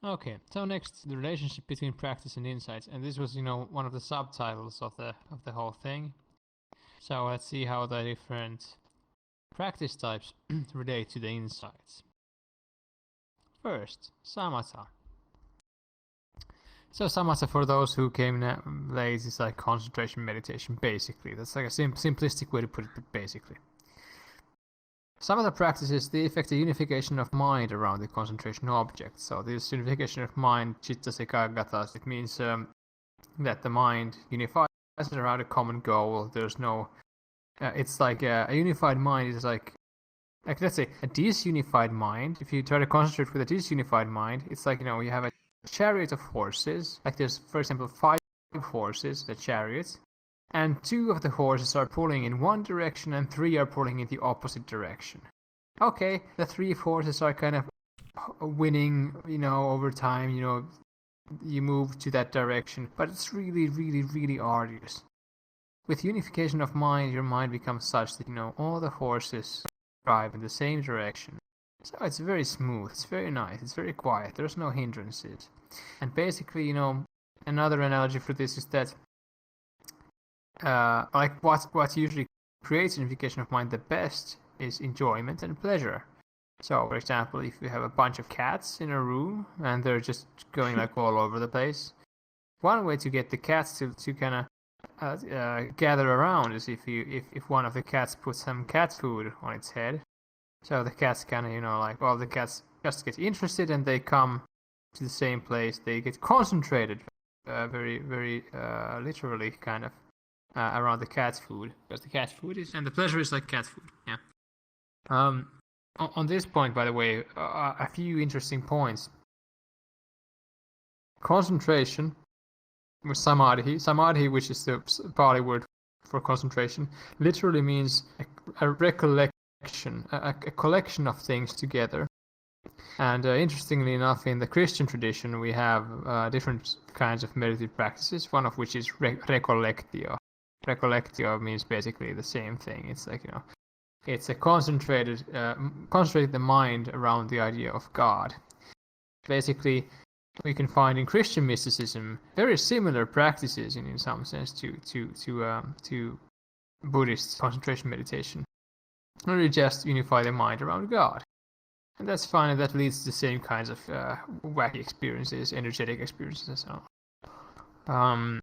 Okay, so next, the relationship between practice and insights, and this was, one of the subtitles of the whole thing. So let's see how the different practice types relate to the insights. First, samatha. So samatha, for those who came late, is like concentration meditation, basically. That's like a simplistic way to put it, but basically. Samatha practice is the effective unification of mind around the concentration object. So this unification of mind, chitta ekagatas, it means that the mind unifies around a common goal. There's no, it's like a unified mind is like let's say a disunified mind. If you try to concentrate with a disunified mind, it's like, you have a chariot of horses. Like there's, for example, 5 horses, the chariot, and 2 of the horses are pulling in one direction and 3 are pulling in the opposite direction. Okay, the 3 horses are kind of winning, over time, you move to that direction, but it's really, really, really arduous. With unification of mind, your mind becomes such that, all the horses drive in the same direction. So it's very smooth, it's very nice, it's very quiet, there's no hindrances. And basically, another analogy for this is that like what usually creates unification of mind the best is enjoyment and pleasure. So, for example, if you have a bunch of cats in a room and they're just going like all over the place, one way to get the cats to kind of gather around is if one of the cats puts some cat food on its head. So the cats kind of, the cats just get interested and they come to the same place. They get concentrated, very, very literally, kind of around the cat's food, because the cat's food is, and the pleasure is like cat food. Yeah. On this point, by the way, a few interesting points. Concentration with samadhi, which is the Pali word for concentration, literally means a recollection, a collection of things together. And interestingly enough, in the Christian tradition, we have different kinds of meditative practices, one of which is recollectio. Recollectio means basically the same thing. It's like, it's a concentrated the mind around the idea of God. Basically, we can find in Christian mysticism very similar practices in some sense to Buddhist concentration meditation. Only just unify the mind around God. And that's fine, and that leads to the same kinds of wacky experiences, energetic experiences, and so on.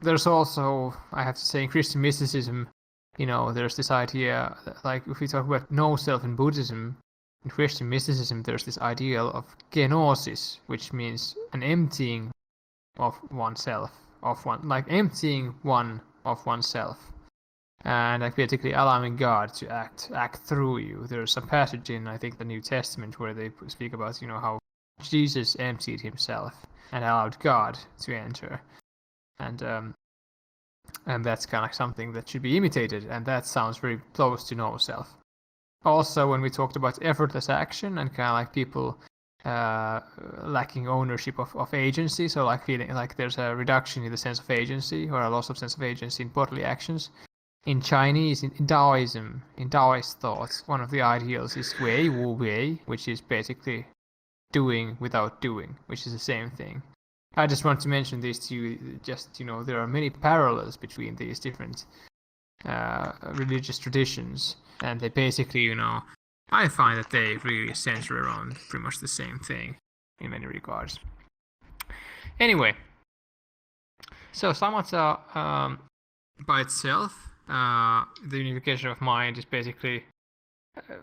There's also, I have to say, in Christian mysticism, there's this idea, like if we talk about no self in Buddhism, in Christian mysticism, there's this ideal of kenosis, which means an emptying of oneself, like emptying one of oneself, and like basically allowing God to act through you. There's a passage in, I think, the New Testament where they speak about, how Jesus emptied himself and allowed God to enter, and that's kind of something that should be imitated, and that sounds very close to no self. Also, when we talked about effortless action and kind of like people lacking ownership of agency, so like feeling like there's a reduction in the sense of agency or a loss of sense of agency in bodily actions. In Chinese, in Taoism, in Taoist thoughts, one of the ideals is wei wu wei, which is basically doing without doing, which is the same thing. I just want to mention this to you, just, there are many parallels between these different religious traditions, and they basically, I find that they really center around pretty much the same thing in many regards. Anyway, so samatha by itself, the unification of mind is basically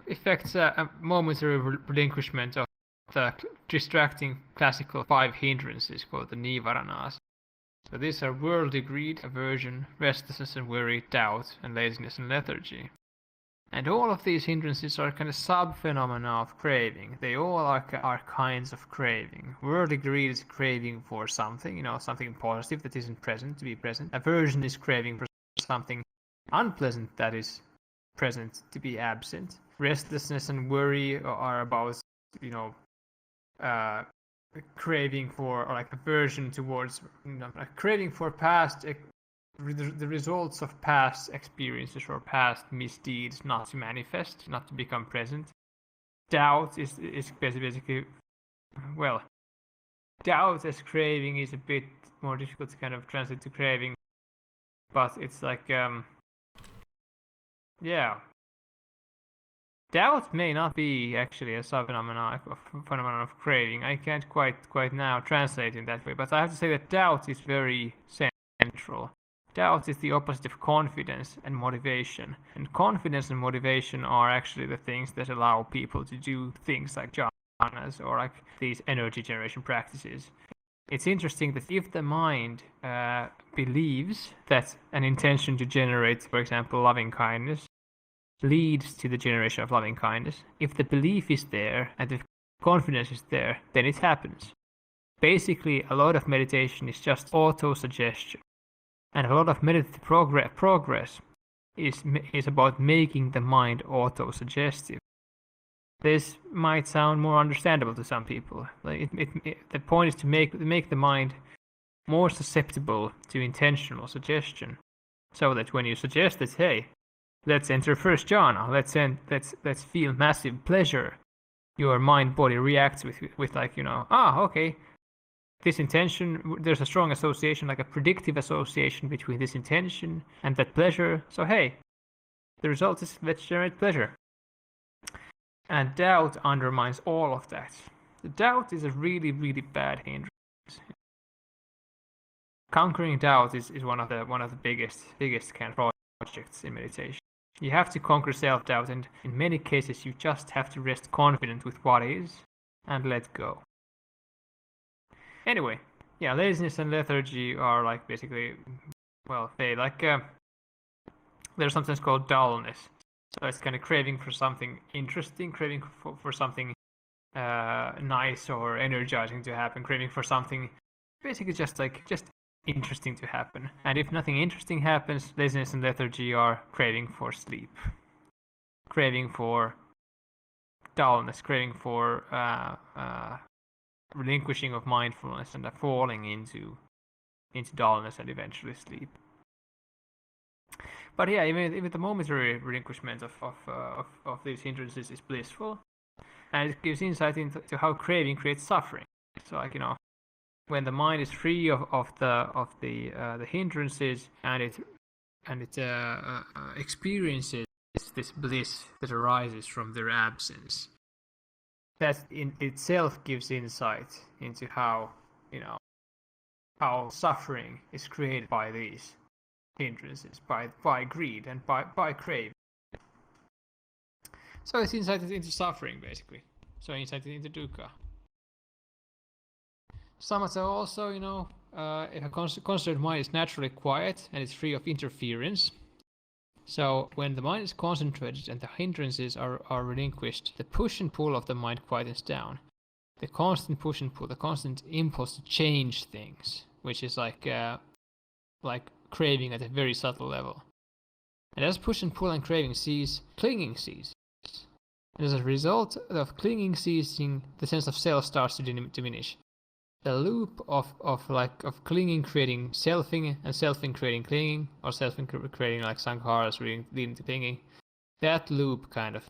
affects a momentary relinquishment of the distracting classical 5 hindrances called the nivaranas. So these are worldly greed, aversion, restlessness and worry, doubt, and laziness and lethargy. And all of these hindrances are kind of sub-phenomena of craving. They all are kinds of craving. Worldly greed is craving for something, something positive that isn't present to be present. Aversion is craving for something unpleasant that is present to be absent. Restlessness and worry are about, craving for, or like aversion towards, like craving for past, the results of past experiences or past misdeeds not to manifest, not to become present. Doubt is basically, well, doubt as craving is a bit more difficult to kind of translate to craving, but it's like yeah. Doubt may not be actually a phenomenon of craving. I can't quite now translate in that way, but I have to say that doubt is very central. Doubt is the opposite of confidence and motivation. And confidence and motivation are actually the things that allow people to do things like jhanas or like these energy generation practices. It's interesting that if the mind believes that an intention to generate, for example, loving kindness leads to the generation of loving kindness, if the belief is there and the confidence is there, then it happens. Basically, a lot of meditation is just auto-suggestion. And a lot of meditative progress is about making the mind auto-suggestive. This might sound more understandable to some people. Like the point is to make the mind more susceptible to intentional suggestion, so that when you suggest that, hey, let's enter first jhana, let's feel massive pleasure, your mind body reacts with like, okay, this intention, there's a strong association, like a predictive association between this intention and that pleasure. So hey, the result is let's generate pleasure. And doubt undermines all of that. The doubt is a really, really bad hindrance. Conquering doubt is one of the biggest kind of projects in meditation. You have to conquer self-doubt, and in many cases you just have to rest confident with what is and let go. Anyway, yeah, laziness and lethargy are like basically, well, they like there's something called dullness. So it's kind of craving for something interesting, craving for something nice or energizing to happen, craving for something basically just interesting to happen. And if nothing interesting happens, laziness and lethargy are craving for sleep, craving for dullness, craving for relinquishing of mindfulness and falling into dullness and eventually sleep. But yeah, even the momentary relinquishment of these hindrances is blissful, and it gives insight into how craving creates suffering. So like, when the mind is free of the hindrances and it experiences this bliss that arises from their absence, that in itself gives insight into how suffering is created by these hindrances, by greed and by craving. So it's insight into suffering, basically. So insight into dukkha. Samatha also, if a concentrated mind is naturally quiet and it's free of interference. So when the mind is concentrated and the hindrances are relinquished, the push and pull of the mind quietens down. The constant push and pull, the constant impulse to change things, which is like craving at a very subtle level. And as push and pull and craving cease, clinging ceases. And as a result of clinging ceasing, the sense of self starts to diminish. The loop of clinging creating selfing, and selfing creating clinging, or selfing creating like sankharas leading to clinging, that loop kind of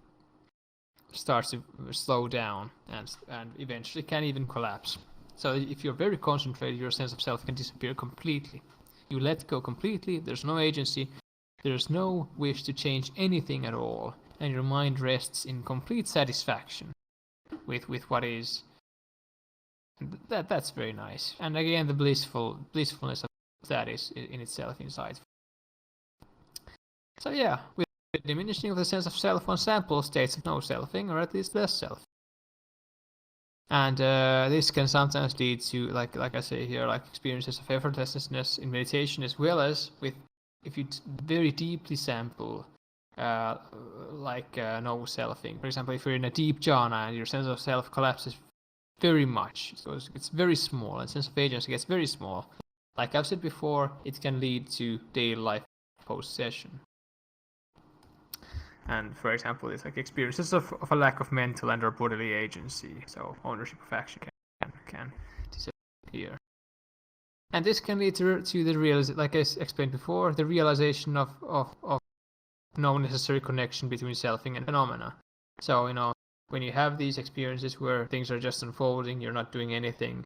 starts to slow down and eventually can even collapse. So if you're very concentrated, your sense of self can disappear completely. You let go completely, there's no agency, there's no wish to change anything at all, and your mind rests in complete satisfaction with what is. That's very nice. And again, the blissfulness of that is in itself insightful. So yeah, with the diminishing of the sense of self, one sample states of no selfing, or at least less self. And this can sometimes lead to, like I say here, like experiences of effortlessness in meditation, as well as if you very deeply sample no selfing. For example, if you're in a deep jhana and your sense of self collapses very much, so it's very small, and sense of agency gets very small. Like I've said before, it can lead to daily life post-session. And for example, it's like experiences of a lack of mental and or bodily agency, so ownership of action can disappear. And this can lead to the realization, like I explained before, the realization of no necessary connection between selfing and phenomena. So when you have these experiences where things are just unfolding, you're not doing anything,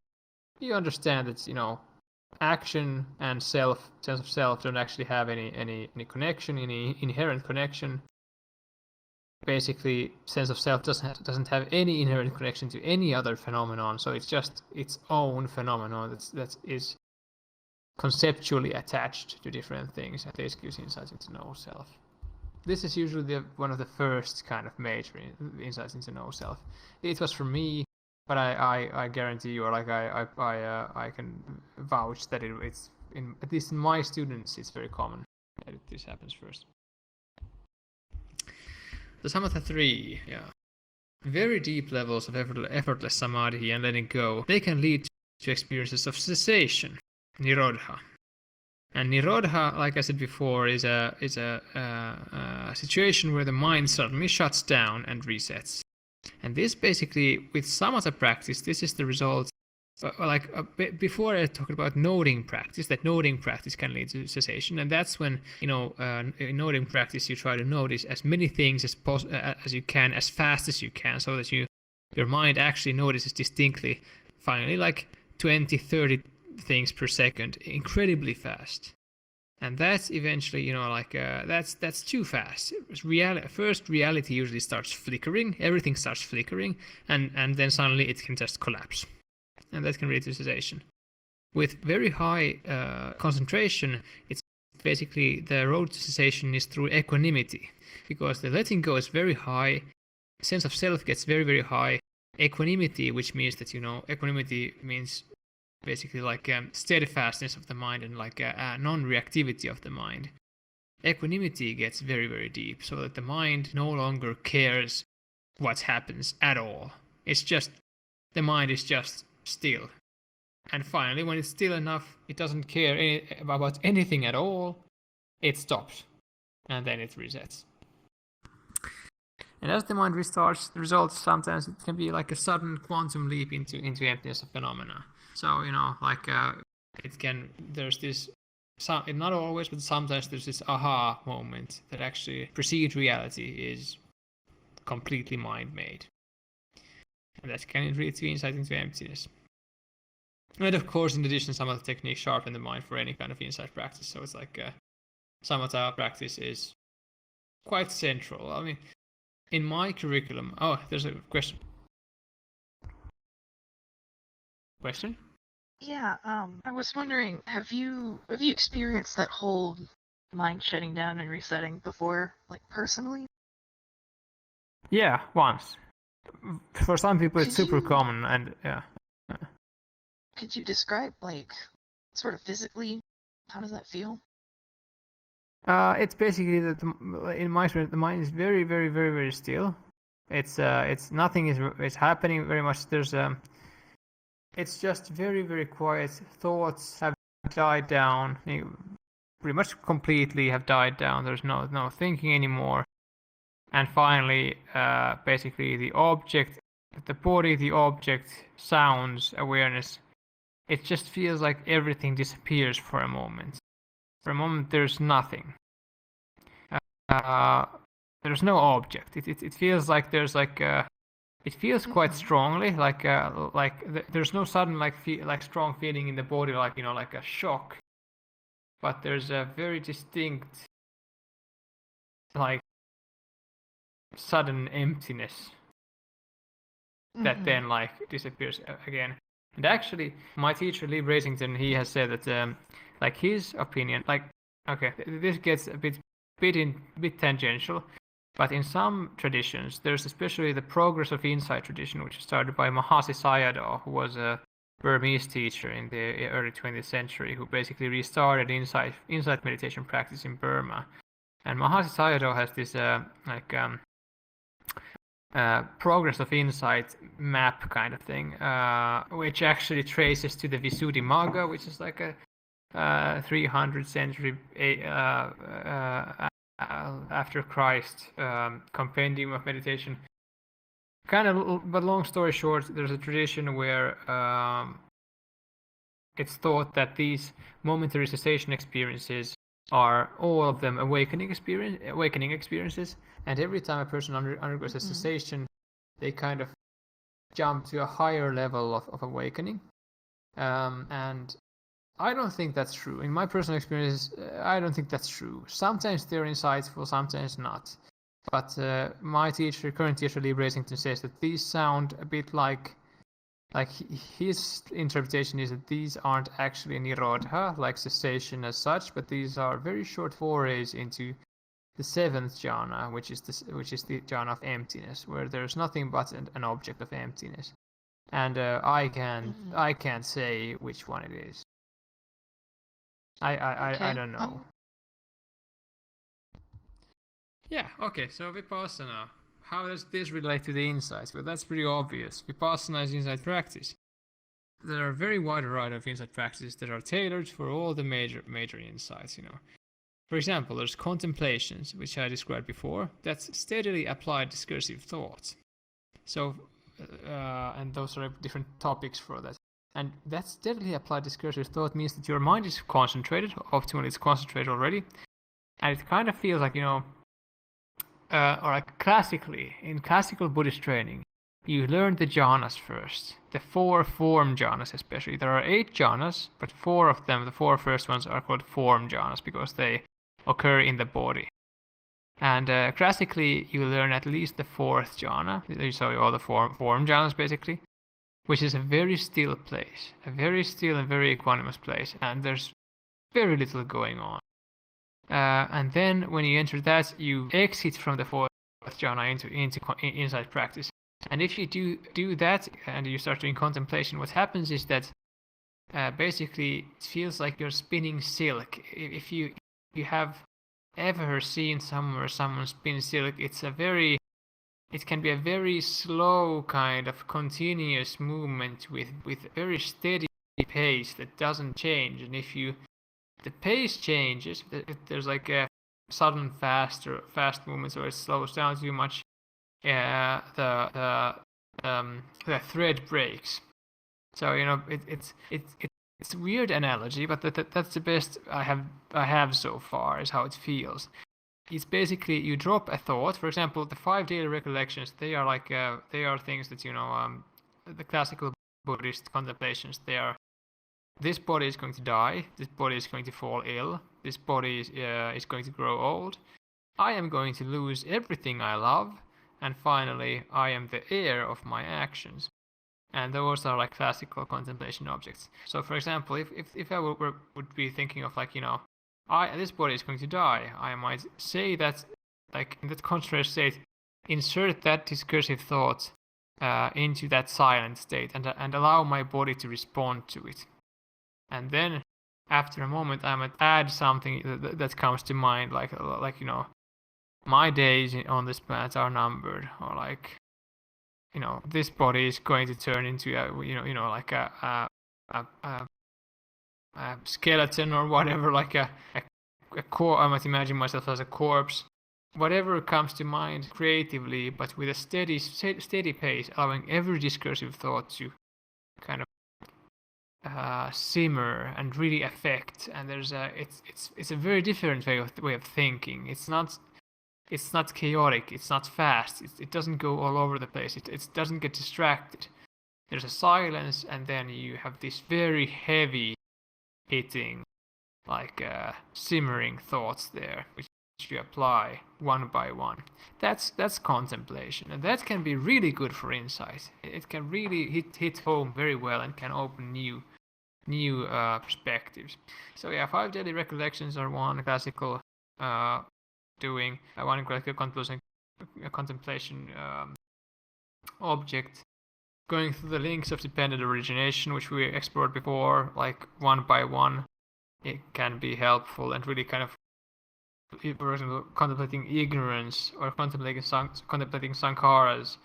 you understand that, action and sense of self don't actually have any connection, any inherent connection. Basically, sense of self doesn't have any inherent connection to any other phenomenon, so it's just its own phenomenon that is conceptually attached to different things, and this gives insights into no self. This is usually one of the first kind of major insights into no self. It was for me, but I guarantee you, or like I can vouch that it's at least in my students, it's very common that this happens first. The samatha 3, yeah. Very deep levels of effortless samadhi and letting go, they can lead to experiences of cessation, nirodha. And nirodha, like I said before, is a situation where the mind suddenly shuts down and resets. And this basically, with samatha practice, this is the result. Before I talked about noting practice, that noting practice can lead to cessation, and that's when in noting practice you try to notice as many things as you can, as fast as you can, so that your mind actually notices distinctly, finally, like 20-30 things per second, incredibly fast. And that's eventually, that's too fast. First, reality usually starts flickering, everything starts flickering, and then suddenly it can just collapse. And that can lead to cessation. With very high concentration, it's basically the road to cessation is through equanimity, because the letting go is very high, sense of self gets very, very high. Equanimity, which means that, equanimity means basically like steadfastness of the mind and like non-reactivity of the mind. Equanimity gets very, very deep, so that the mind no longer cares what happens at all. The mind is just still. And finally, when it's still enough, it doesn't care about anything at all, it stops. And then it resets. And as the mind restarts, the results sometimes it can be like a sudden quantum leap into emptiness of phenomena. So, there's this, not always, but sometimes there's this aha moment that actually perceived reality is completely mind-made. And that can lead to insight into emptiness. And of course, in addition, some of the techniques sharpen the mind for any kind of insight practice. So it's like samatha practice is quite central. I mean, in my curriculum... Oh, there's a question. Question? Yeah, I was wondering, have you experienced that whole mind shutting down and resetting before, like personally? Yeah, once. For some people, it's super common, and yeah. Could you describe, like, sort of physically, how does that feel? It's basically that in my experience, the mind is very, very, very, very still. It's nothing is happening very much. It's just very, very quiet. Thoughts have died down, pretty much completely have died down. There's no thinking anymore. And finally, basically the object, the body, the object, sounds, awareness, it just feels like everything disappears for a moment. For a moment, there's nothing. There's no object. It feels like there's like it feels quite strongly, like there's no sudden like strong feeling in the body, like like a shock. But there's a very distinct like sudden emptiness that then like disappears again. And actually, my teacher Lee Brasington, he has said that like his opinion, like okay, this gets a bit tangential, but in some traditions, there's especially the progress of insight tradition, which was started by Mahasi Sayadaw, who was a Burmese teacher in the early 20th century, who basically restarted insight meditation practice in Burma. And Mahasi Sayadaw has this progress of insight map kind of thing, which actually traces to the Visuddhimagga, which is like a 300th century after Christ compendium of meditation. But long story short, there's a tradition where it's thought that these momentary cessation experiences are all of them awakening experiences, and every time a person undergoes a cessation, they kind of jump to a higher level of awakening. And I don't think that's true. In my personal experience, I don't think that's true. Sometimes they're insightful, sometimes not. But my teacher, current teacher Lee Brasington, says that these sound a bit like his interpretation is that these aren't actually nirodha, like cessation as such, but these are very short forays into the seventh jhana, which is the jhana of emptiness, where there's nothing but an object of emptiness. And I can't say which one it is. I don't know. Yeah, okay, so Vipassana. How does this relate to the insights? Well, that's pretty obvious. Vipassana is insight practice. There are a very wide variety of insight practices that are tailored for all the major insights, For example, there's contemplations, which I described before. That's steadily applied discursive thoughts. So, and those are different topics for that. And that steadily applied discursive thought means that your mind is concentrated, optimally it's concentrated already, and it kind of feels like, or like classically, in classical Buddhist training, you learn the jhanas first, the 4 form jhanas especially. There are 8 jhanas, but 4 of them, the 4 first ones, are called form jhanas because they occur in the body. And classically, you learn at least the 4th jhana, so all the form jhanas basically, which is a very still place, a very still and very equanimous place, and there's very little going on. And then when you enter that, you exit from the 4th jhana into insight practice. And if you do that and you start doing contemplation, what happens is that basically it feels like you're spinning silk. If you have ever seen someone spin silk, it can be a very slow kind of continuous movement with a very steady pace that doesn't change. And if the pace changes, if there's like a sudden fast movements, or it slows down too much, the thread breaks. So it's a weird analogy, but that's the best I have so far, is how it feels. It's basically you drop a thought. For example, the 5 daily recollections, they are like they are things that the classical Buddhist contemplations. They are, this body is going to die, this body is going to fall ill, this body is going to grow old, I am going to lose everything I love, and finally I am the heir of my actions. And those are like classical contemplation objects. So for example, if I would be thinking of like, this body is going to die, I might say that, like in that contrary state, insert that discursive thought into that silent state and allow my body to respond to it. And then after a moment, I might add something that comes to mind, like my days on this planet are numbered, or like, this body is going to turn into a skeleton or whatever, like a I might imagine myself as a corpse. Whatever comes to mind creatively, but with a steady pace, allowing every discursive thought to kind of simmer and really affect. And it's a very different way of thinking. It's not chaotic, it's not fast, it doesn't go all over the place, it doesn't get distracted. There's a silence, and then you have this very heavy hitting, like simmering thoughts there, which you apply one by one. That's contemplation, and that can be really good for insight. It can really hit home very well and can open new perspectives. So yeah, 5 daily recollections are one classical doing. One classical contemplation object. Going through the links of dependent origination, which we explored before, like one by one, it can be helpful and really kind of, for example, contemplating ignorance or contemplating sankharas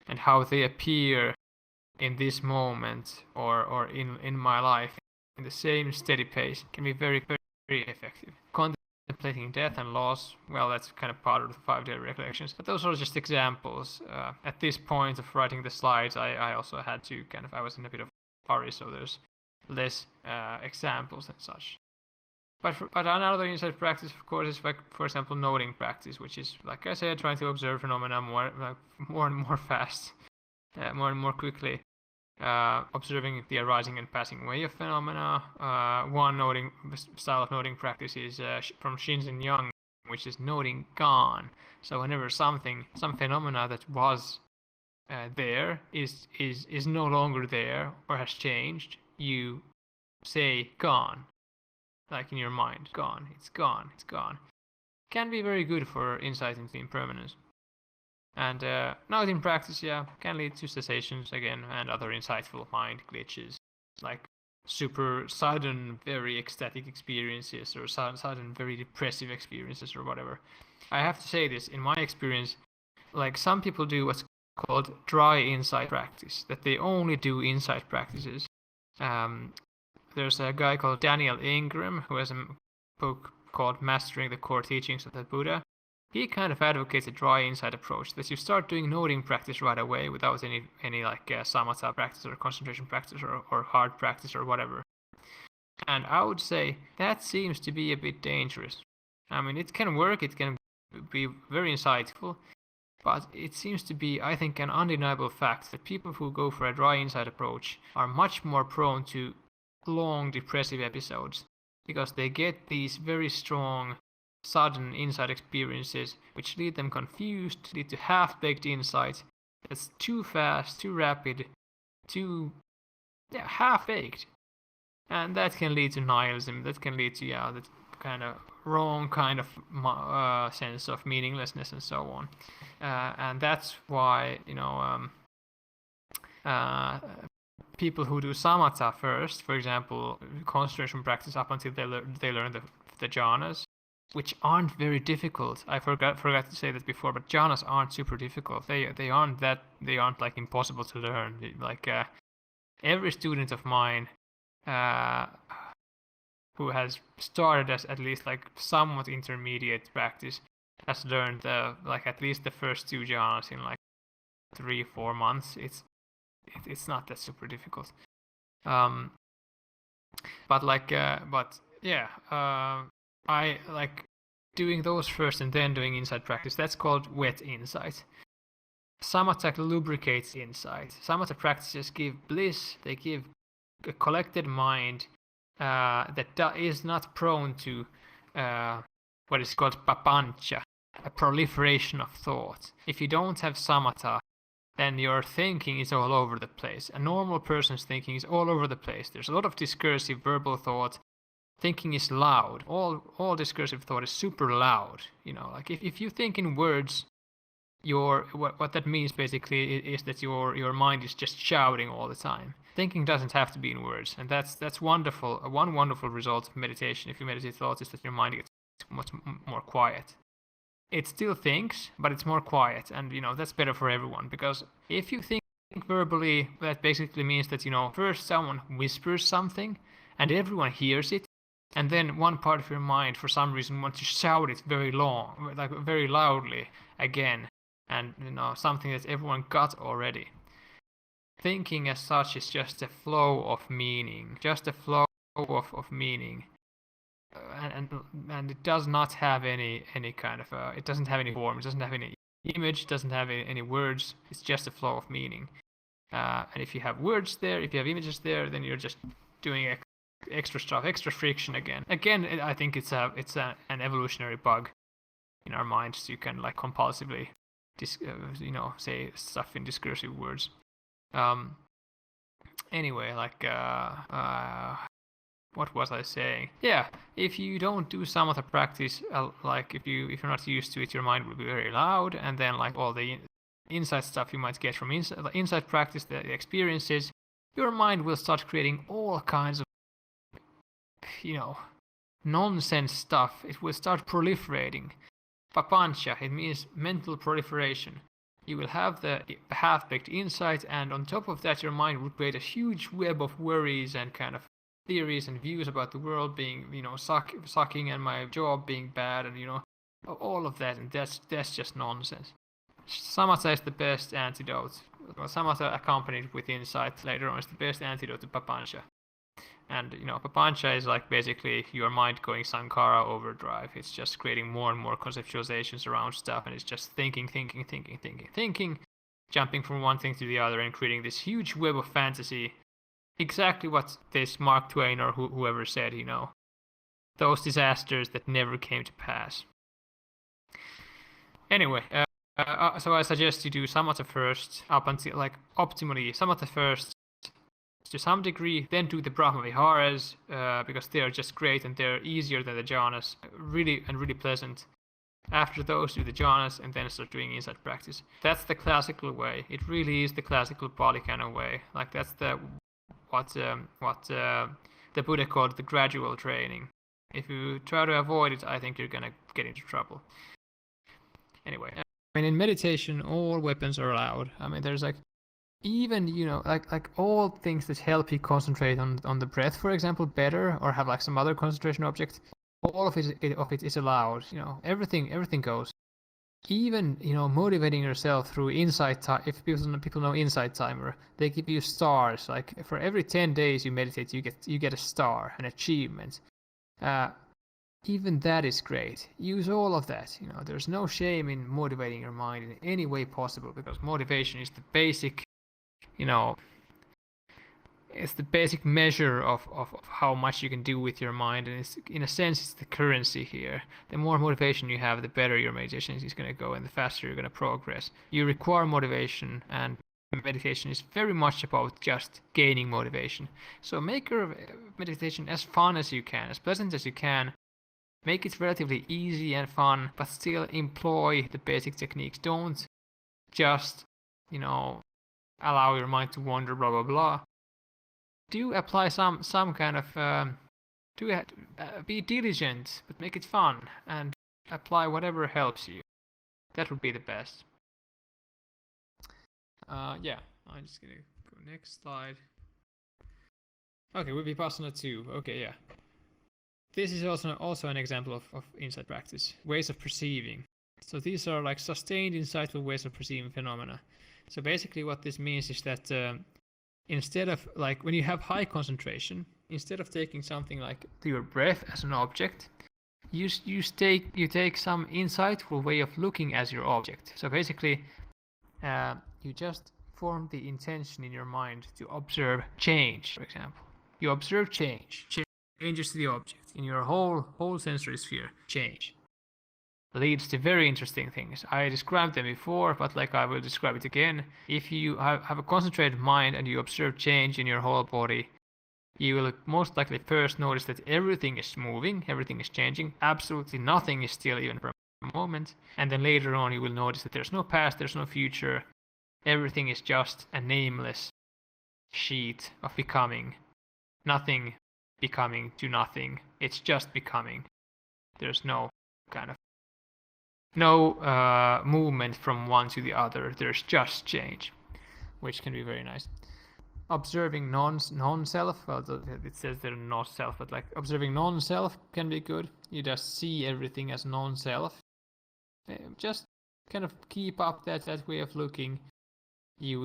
and how they appear in this moment or in my life in the same steady pace can be very, very effective. Contemplating death and loss, well, that's kind of part of the 5 daily recollections, but those are just examples. At this point of writing the slides, I also had to I was in a bit of a hurry, so there's less examples and such. But another insight practice, of course, is like, for example, noting practice, which is, like I said, trying to observe phenomena more and more fast, more and more quickly. observing the arising and passing away of phenomena. One noting style of noting practice is from Shinzen Young, which is noting gone. So whenever some phenomena that was there is no longer there or has changed, you say gone, like in your mind, gone, it's gone, it's gone. Can be very good for insight into impermanence. And now in practice, can lead to cessations again and other insightful mind glitches, like super sudden, very ecstatic experiences or sudden, very depressive experiences or whatever. I have to say this, in my experience, like some people do what's called dry insight practice, that they only do insight practices. There's a guy called Daniel Ingram who has a book called Mastering the Core Teachings of the Buddha. He kind of advocates a dry insight approach, that you start doing noting practice right away without any like samatha practice or concentration practice or hard practice or whatever. And I would say that seems to be a bit dangerous. I mean, it can work, it can be very insightful, but it seems to be, I think, an undeniable fact that people who go for a dry insight approach are much more prone to long depressive episodes, because they get these very strong sudden insight experiences which lead them confused, lead to half-baked insight that's too fast, too rapid, too half-baked, and that can lead to nihilism, that can lead to that kind of wrong kind of sense of meaninglessness and so on. And that's why people who do samatha first, for example, concentration practice up until they learn the jhanas, which aren't very difficult. I forgot to say that before, but jhanas aren't super difficult. They aren't like impossible to learn. Like every student of mine who has started as at least like somewhat intermediate practice has learned like at least the first two jhanas in like 3-4 months. It's not that super difficult. I like doing those first and then doing insight practice. That's called wet insight. Samatha lubricates insight. Samatha practices give bliss. They give a collected mind that is not prone to what is called papancha, a proliferation of thought. If you don't have samatha, then your thinking is all over the place. A normal person's thinking is all over the place. There's a lot of discursive verbal thought. Thinking is loud. All discursive thought is super loud. Like if you think in words, what that means basically is that your mind is just shouting all the time. Thinking doesn't have to be in words, and that's wonderful. One wonderful result of meditation, if you meditate thoughts, is that your mind gets much more quiet. It still thinks, but it's more quiet, and that's better for everyone, because if you think verbally, that basically means that first someone whispers something and everyone hears it, and then one part of your mind for some reason wants to shout it very long, like very loudly again, and something that everyone got already. Thinking as such is just a flow of meaning, of meaning. And it does not have any kind of it doesn't have any form, it doesn't have any image, it doesn't have any words. It's just a flow of meaning. And if you have words there, if you have images there, then you're just doing extra stuff, extra friction again. I think it's an evolutionary bug in our minds. You can like compulsively say stuff in discursive words. Anyway, like what was I saying? Yeah, if you don't do samatha practice, like if you're not used to it, your mind will be very loud, and then like all the insight stuff you might get from insight practice, the experiences, your mind will start creating all kinds of nonsense stuff. It will start proliferating. Papancha, it means mental proliferation. You will have the half-baked insight, and on top of that, your mind will create a huge web of worries and kind of theories and views about the world being, sucking, and my job being bad, and all of that, and that's just nonsense. Samatha is the best antidote. Well, samatha accompanied with insight later on is the best antidote to papancha. And papancha is like basically your mind going sankara overdrive. It's just creating more and more conceptualizations around stuff, and it's just thinking, jumping from one thing to the other and creating this huge web of fantasy. Exactly what this Mark Twain or whoever said, those disasters that never came to pass. Anyway, so I suggest you do samatha first, up until optimally samatha first to some degree, then do the Brahma Viharas because they are just great and they're easier than the jhanas, really pleasant. After those, do the jhanas and then start doing insight practice. That's the classical way. It really is the classical Pali kind of way. Like that's what the Buddha called the gradual training. If you try to avoid it, I think you're gonna get into trouble. Anyway, in meditation, all weapons are allowed. There's even all things that help you concentrate on the breath, for example, better, or have some other concentration object. All of it is allowed. Everything goes. Even motivating yourself through insight time. If people know insight timer, they give you stars. Like for every 10 days you meditate, you get a star, an achievement. Even that is great. Use all of that. There's no shame in motivating your mind in any way possible, because motivation is the basic, it's the basic measure of how much you can do with your mind, and in a sense it's the currency here. The more motivation you have, the better your meditation is going to go, and the faster you're going to progress. You require motivation, and meditation is very much about just gaining motivation. So make your meditation as fun as you can, as pleasant as you can. Make it relatively easy and fun, but still employ the basic techniques. Don't just, allow your mind to wander, blah blah blah. Do apply some kind of be diligent, but make it fun and apply whatever helps you. That would be the best. Yeah, I'm just gonna go next slide. Okay, Vipassana 2. Okay, yeah. This is also an example of insight practice, ways of perceiving. So these are sustained, insightful ways of perceiving phenomena. So basically what this means is that instead of when you have high concentration, instead of taking something like your breath as an object, you take some insightful way of looking as your object. So basically you just form the intention in your mind to observe change, for example. You observe changes to the object in your whole sensory sphere. Change leads to very interesting things. I described them before, but I will describe it again. If you have a concentrated mind and you observe change in your whole body, you will most likely first notice that everything is moving, everything is changing, absolutely nothing is still even for a moment, and then later on you will notice that there's no past, there's no future, everything is just a nameless sheet of becoming. Nothing becoming to nothing. It's just becoming. There's no movement from one to the other. There's just change, which can be very nice. Observing non-self, well, it says there no self, but observing non-self can be good. You just see everything as non-self. Just kind of keep up that way of looking. It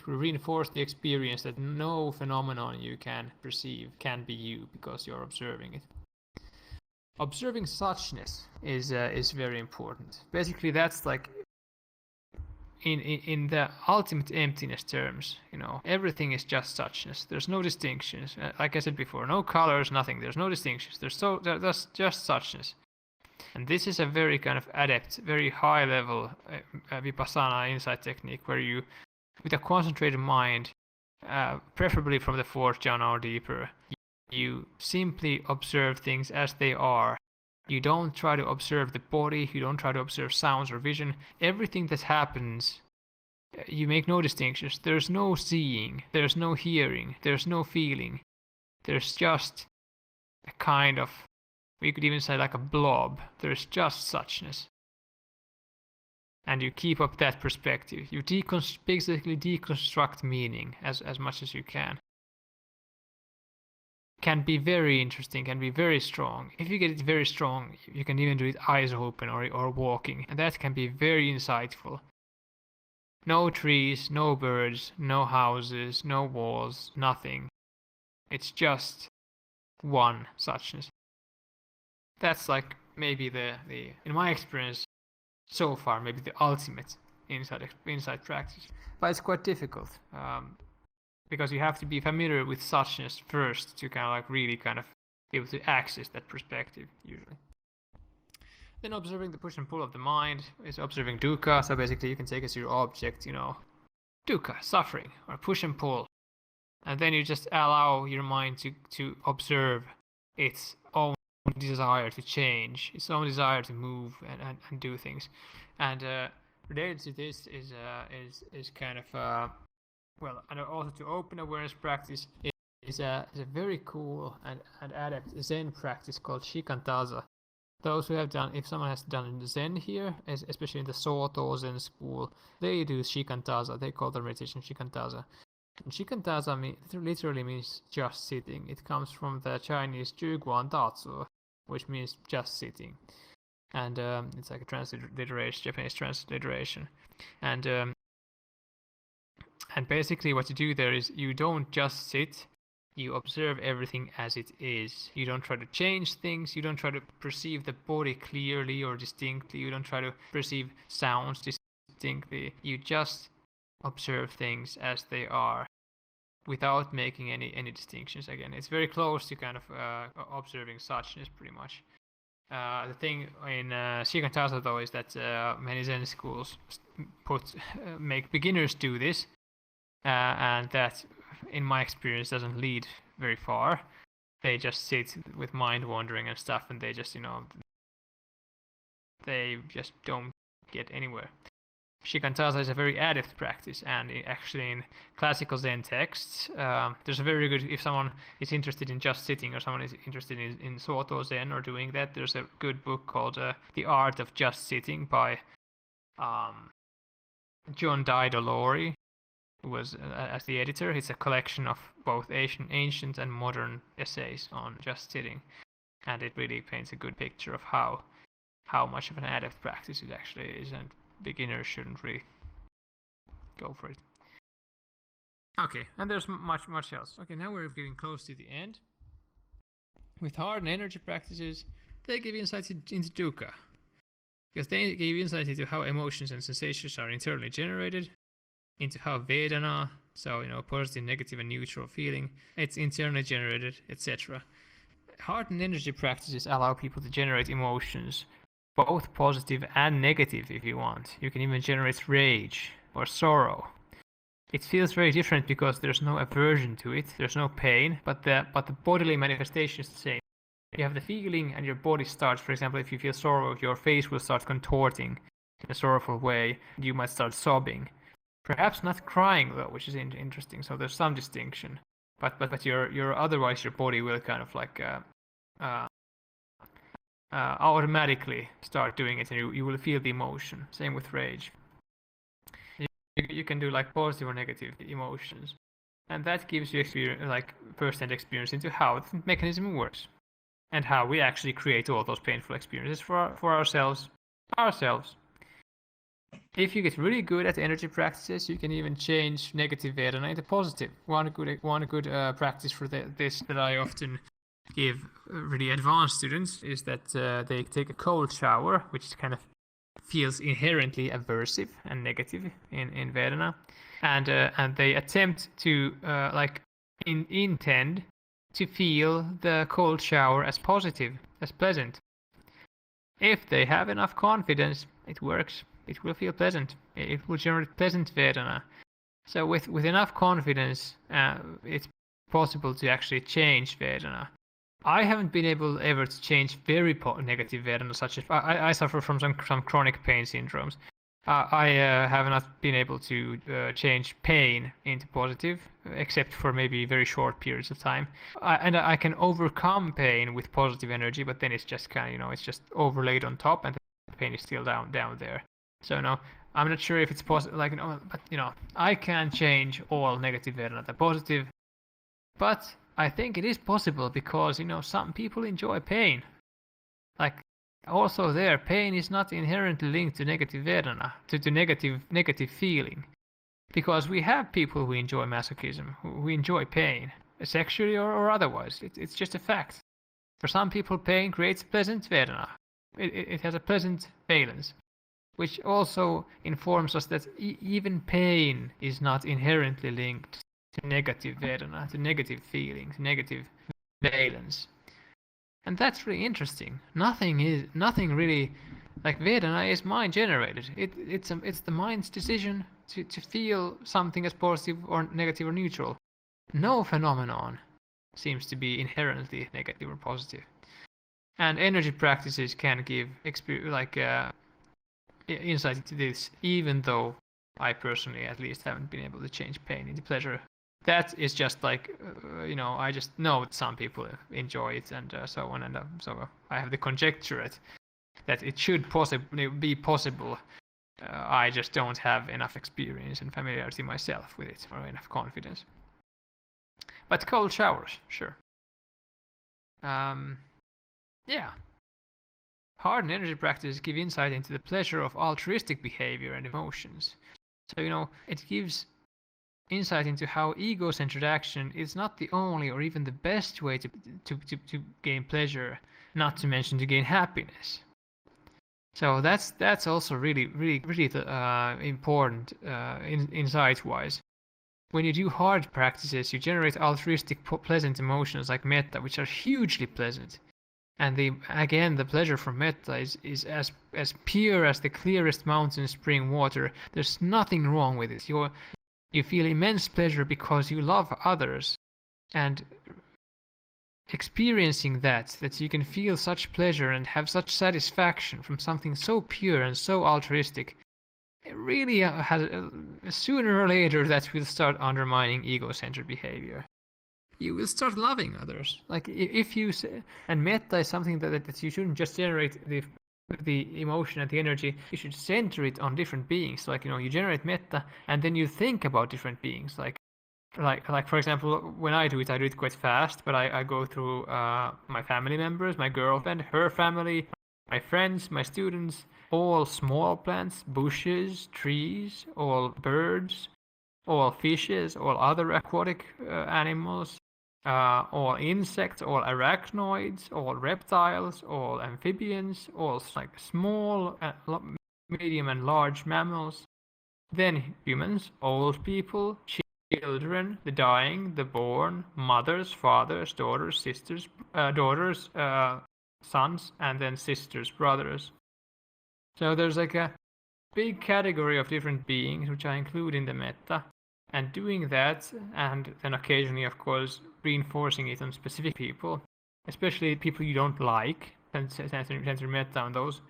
will reinforce the experience that no phenomenon you can perceive can be you, because you're observing it. Observing suchness is very important. Basically, that's in the ultimate emptiness terms. Everything is just suchness. There's no distinctions. Like I said before, no colors, nothing. There's no distinctions. That's just suchness. And this is a very kind of adept, very high level vipassana insight technique, where you, with a concentrated mind, preferably from the fourth jhana or deeper, you simply observe things as they are. You don't try to observe the body, you don't try to observe sounds or vision. Everything that happens, you make no distinctions. There's no seeing, there's no hearing, there's no feeling. There's just a kind of, we could even say a blob. There's just suchness. And you keep up that perspective. You basically deconstruct meaning as much as you can. Can be very interesting, can be very strong. If you get it very strong, you can even do it eyes open or walking, and that can be very insightful. No trees, no birds, no houses, no walls, nothing. It's just one suchness. That's maybe the in my experience so far, maybe the ultimate insight practice. But it's quite difficult because you have to be familiar with suchness first to kind of like really kind of be able to access that perspective usually. Then observing the push and pull of the mind is observing dukkha. So basically you can take as your object, dukkha, suffering, or push and pull. And then you just allow your mind to observe its own desire to change, its own desire to move and do things. And related to this is kind of and also to open awareness practice is a very cool and adept Zen practice called shikantaza. Those who have done, if someone has done Zen here, especially in the Soto Zen school, they do shikantaza. They call their meditation shikantaza. And shikantaza literally means just sitting. It comes from the Chinese Juguan Tatsu, which means just sitting. And it's like a transliteration, Japanese transliteration. And basically what you do there is you don't just sit, you observe everything as it is. You don't try to change things, you don't try to perceive the body clearly or distinctly, you don't try to perceive sounds distinctly. You just observe things as they are without making any distinctions. Again, it's very close to kind of observing suchness pretty much. The thing in shikantaza though is that many Zen schools make beginners do this, and that in my experience doesn't lead very far. They just sit with mind wandering and stuff, and they just they just don't get anywhere. Shikantaza is a very adept practice, and actually in classical Zen texts, there's a very good, if someone is interested in just sitting or someone is interested in Soto Zen or doing that, there's a good book called The Art of Just Sitting by John Didolori, who was as the editor. It's a collection of both ancient and modern essays on just sitting, and it really paints a good picture of how much of an adept practice it actually is, and beginners shouldn't really go for it. Okay, and there's much else. Okay, now we're getting close to the end. With heart and energy practices, they give insights into dukkha, because they give insight into how emotions and sensations are internally generated, into how Vedana, so positive, negative, and neutral feeling, it's internally generated, etc. Heart and energy practices allow people to generate emotions, both positive and negative if you want. You can even generate rage or sorrow. It feels very different because there's no aversion to it, there's no pain, but the bodily manifestation is the same. You have the feeling and your body starts, for example, if you feel sorrow, your face will start contorting in a sorrowful way, you might start sobbing. Perhaps not crying though, which is interesting, so there's some distinction. But your otherwise your body will kind of like automatically start doing it, and you will feel the emotion. Same with rage. You can do like positive or negative emotions, and that gives you first-hand experience into how the mechanism works, and how we actually create all those painful experiences for ourselves. If you get really good at energy practices, you can even change negative Vedana into positive. One good practice for this that I often give really advanced students is that they take a cold shower, which kind of feels inherently aversive and negative in Vedana, and they attempt to intend to feel the cold shower as positive, as pleasant. If they have enough confidence, it works. It will feel pleasant. It will generate pleasant Vedana. So with enough confidence, it's possible to actually change Vedana. I haven't been able ever to change very negative Vedana, such as I suffer from some chronic pain syndromes. I have not been able to change pain into positive, except for maybe very short periods of time. I can overcome pain with positive energy, but then it's just kind of, it's just overlaid on top, and the pain is still down there. So I'm not sure if it's possible. But I can change all negative Vedana to positive, but I think it is possible because some people enjoy pain. Also there, pain is not inherently linked to negative Vedana, to negative feeling, because we have people who enjoy masochism, who enjoy pain, sexually or otherwise. It's just a fact. For some people, pain creates pleasant Vedana. It has a pleasant valence. which also informs us that even pain is not inherently linked to negative Vedana, to negative feelings, negative valence. And that's really interesting. Nothing really like Vedana is mind generated. It's the mind's decision to feel something as positive or negative or neutral. No phenomenon seems to be inherently negative or positive. And energy practices can give insight into this, even though I personally at least haven't been able to change pain into pleasure. That is just like, I just know that some people enjoy it and so on, and so I have the conjecture that it should possibly be possible. I just don't have enough experience and familiarity myself with it, or enough confidence. But cold showers, sure. Yeah. Hard and energy practices give insight into the pleasure of altruistic behavior and emotions. So, it gives insight into how ego-centered action is not the only or even the best way to gain pleasure, not to mention to gain happiness. So that's also really important insight-wise. When you do hard practices, you generate altruistic pleasant emotions like metta, which are hugely pleasant. And the pleasure from metta is as pure as the clearest mountain spring water. There's nothing wrong with it. You feel immense pleasure because you love others, and experiencing that you can feel such pleasure and have such satisfaction from something so pure and so altruistic, it really has sooner or later that will start undermining ego-centered behavior. You will start loving others. Like if you say, and metta is something that you shouldn't just generate the emotion and the energy. You should center it on different beings. Like you generate metta and then you think about different beings. Like for example, when I do it quite fast. But I go through my family members, my girlfriend, her family, my friends, my students, all small plants, bushes, trees, all birds, all fishes, all other aquatic animals. All insects, all arachnoids, all reptiles, all amphibians, all like small, medium and large mammals. Then humans, old people, children, the dying, the born, mothers, fathers, daughters, sisters, sons, and then sisters, brothers. So there's like a big category of different beings which I include in the metta. And doing that, and then occasionally, of course, reinforcing it on specific people, especially people you don't like, and center metta on those,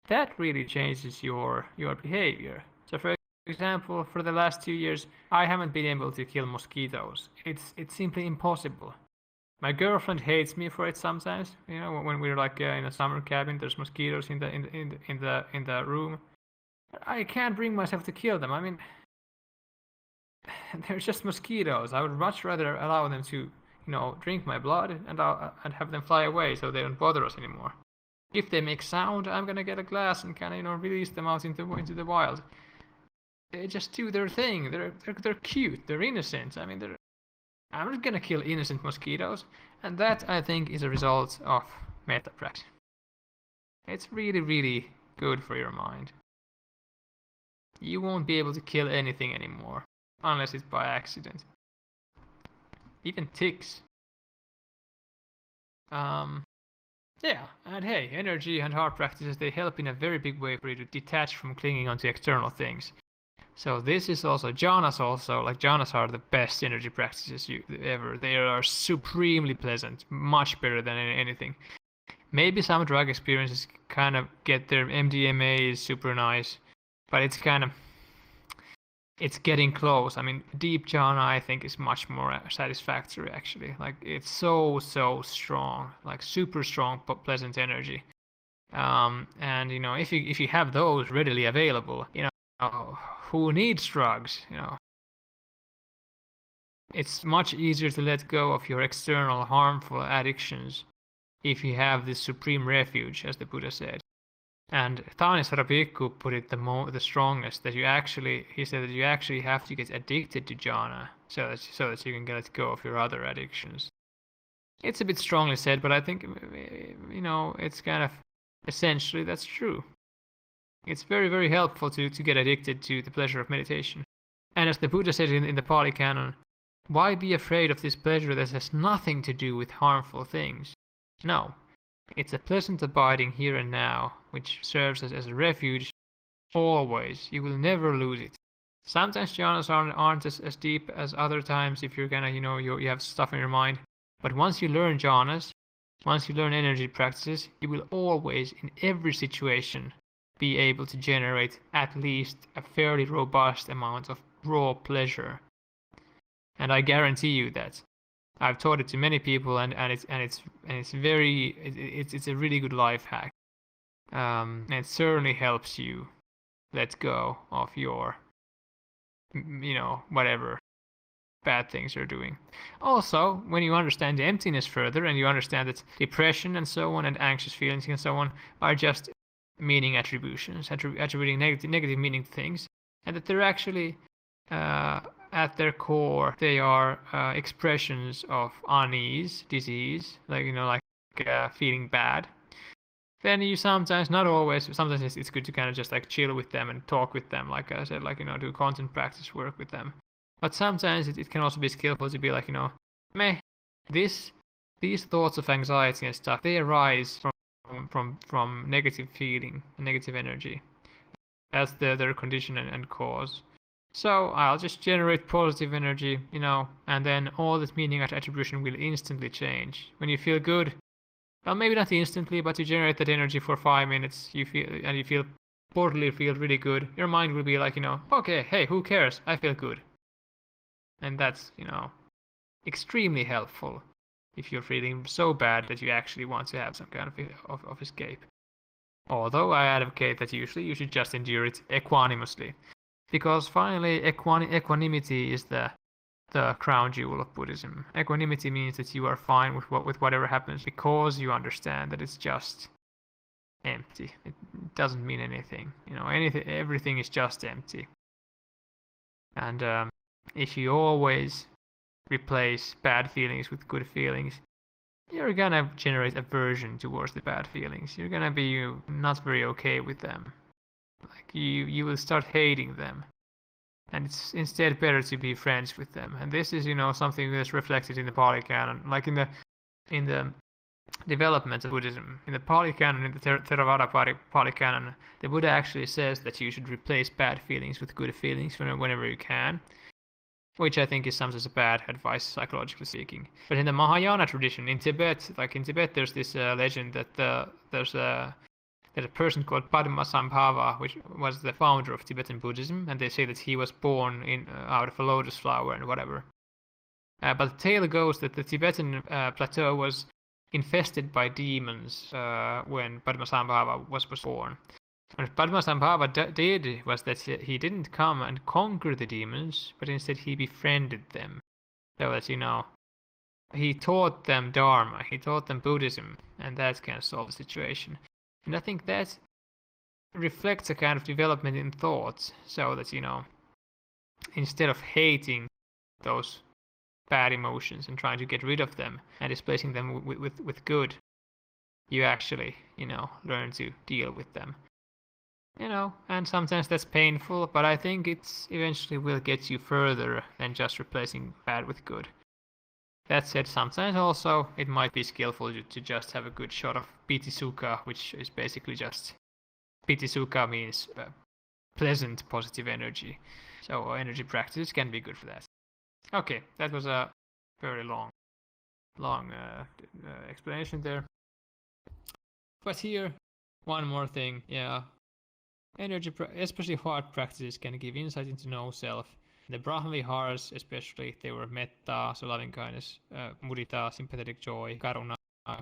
that really changes your behavior. So for example, for the last 2 years, I haven't been able to kill mosquitoes. It's simply impossible. My girlfriend hates me for it sometimes. When we're like in a summer cabin, there's mosquitoes in the room. I can't bring myself to kill them. I mean, they're just mosquitoes. I would much rather allow them to, drink my blood and have them fly away so they don't bother us anymore. If they make sound, I'm gonna get a glass and kind of, release them out into the wild. They just do their thing. They're cute. They're innocent. I mean, I'm not gonna kill innocent mosquitoes, and that I think is a result of metta practice. It's really good for your mind. You won't be able to kill anything anymore. Unless it's by accident. Even ticks. Yeah, and hey, energy and hard practices, they help in a very big way for you to detach from clinging onto external things. So this is also, jhanas jhanas are the best energy practices ever. They are supremely pleasant, much better than anything. Maybe some drug experiences kind of get there. MDMA is super nice, but it's getting close. I mean, deep jhana, I think, is much more satisfactory, actually. Like, it's so strong, like super strong, pleasant energy. And if you have those readily available, who needs drugs? It's much easier to let go of your external harmful addictions if you have this supreme refuge, as the Buddha said. And Thanisara Bhikkhu put it the strongest, that he said that you actually have to get addicted to jhana so that you can let go of your other addictions. It's a bit strongly said, but I think, it's kind of essentially that's true. It's very, very helpful to get addicted to the pleasure of meditation. And as the Buddha said in the Pali Canon, why be afraid of this pleasure that has nothing to do with harmful things? No, it's a pleasant abiding here and now, which serves as a refuge always. You will never lose it. Sometimes jhanas aren't as deep as other times if you're gonna, you have stuff in your mind. But once you learn jhanas, once you learn energy practices, you will always, in every situation, be able to generate at least a fairly robust amount of raw pleasure. And I guarantee you that. I've taught it to many people, and it's a really good life hack. And it certainly helps you let go of your, whatever bad things you're doing. Also, when you understand the emptiness further, and you understand that depression and so on, and anxious feelings and so on, are just meaning attributions, attributing negative meaning to things, and that they're actually, at their core, they are expressions of unease, disease, like feeling bad. Then you sometimes, not always, sometimes it's good to kind of just like chill with them and talk with them, like I said, do content practice work with them. But sometimes it can also be skillful to be like, meh, these thoughts of anxiety and stuff, they arise from negative feeling, negative energy. That's their condition and cause. So I'll just generate positive energy, and then all this meaning attribution will instantly change. When you feel good, well, maybe not instantly, but you generate that energy for 5 minutes, you feel bodily feel really good. Your mind will be like, okay, hey, who cares? I feel good. And that's, extremely helpful if you're feeling so bad that you actually want to have some kind of escape. Although I advocate that usually you should just endure it equanimously. Because finally, equanimity is the crown jewel of Buddhism. Equanimity means that you are fine with whatever happens because you understand that it's just empty. It doesn't mean anything. Everything is just empty. And if you always replace bad feelings with good feelings, you're gonna generate aversion towards the bad feelings. You're gonna be not very okay with them. Like you will start hating them. And it's instead better to be friends with them. And this is, something that's reflected in the Pali Canon, like in the development of Buddhism. In the Pali Canon, in the Theravada Pali Canon, the Buddha actually says that you should replace bad feelings with good feelings whenever you can, which I think is sometimes a bad advice, psychologically speaking. But in the Mahayana tradition, in Tibet, there's this legend that there's a person called Padmasambhava, which was the founder of Tibetan Buddhism, and they say that he was born out of a lotus flower and whatever. But the tale goes that the Tibetan plateau was infested by demons when Padmasambhava was born. What Padmasambhava did was that he didn't come and conquer the demons, but instead he befriended them. So that, he taught them Dharma, he taught them Buddhism, and that kind of solved the situation. And I think that reflects a kind of development in thoughts, so that, instead of hating those bad emotions and trying to get rid of them and displacing them with good, you actually, learn to deal with them. And sometimes that's painful, but I think it's eventually will get you further than just replacing bad with good. That said, sometimes also it might be skillful to just have a good shot of piti sukha, which is basically just piti sukha means pleasant positive energy. So energy practices can be good for that. Okay, that was a very long explanation there. But here, one more thing, yeah. Energy, especially heart practices, can give insight into no self. The Brahma Viharas, especially, they were metta, so loving kindness, mudita, sympathetic joy, karuna,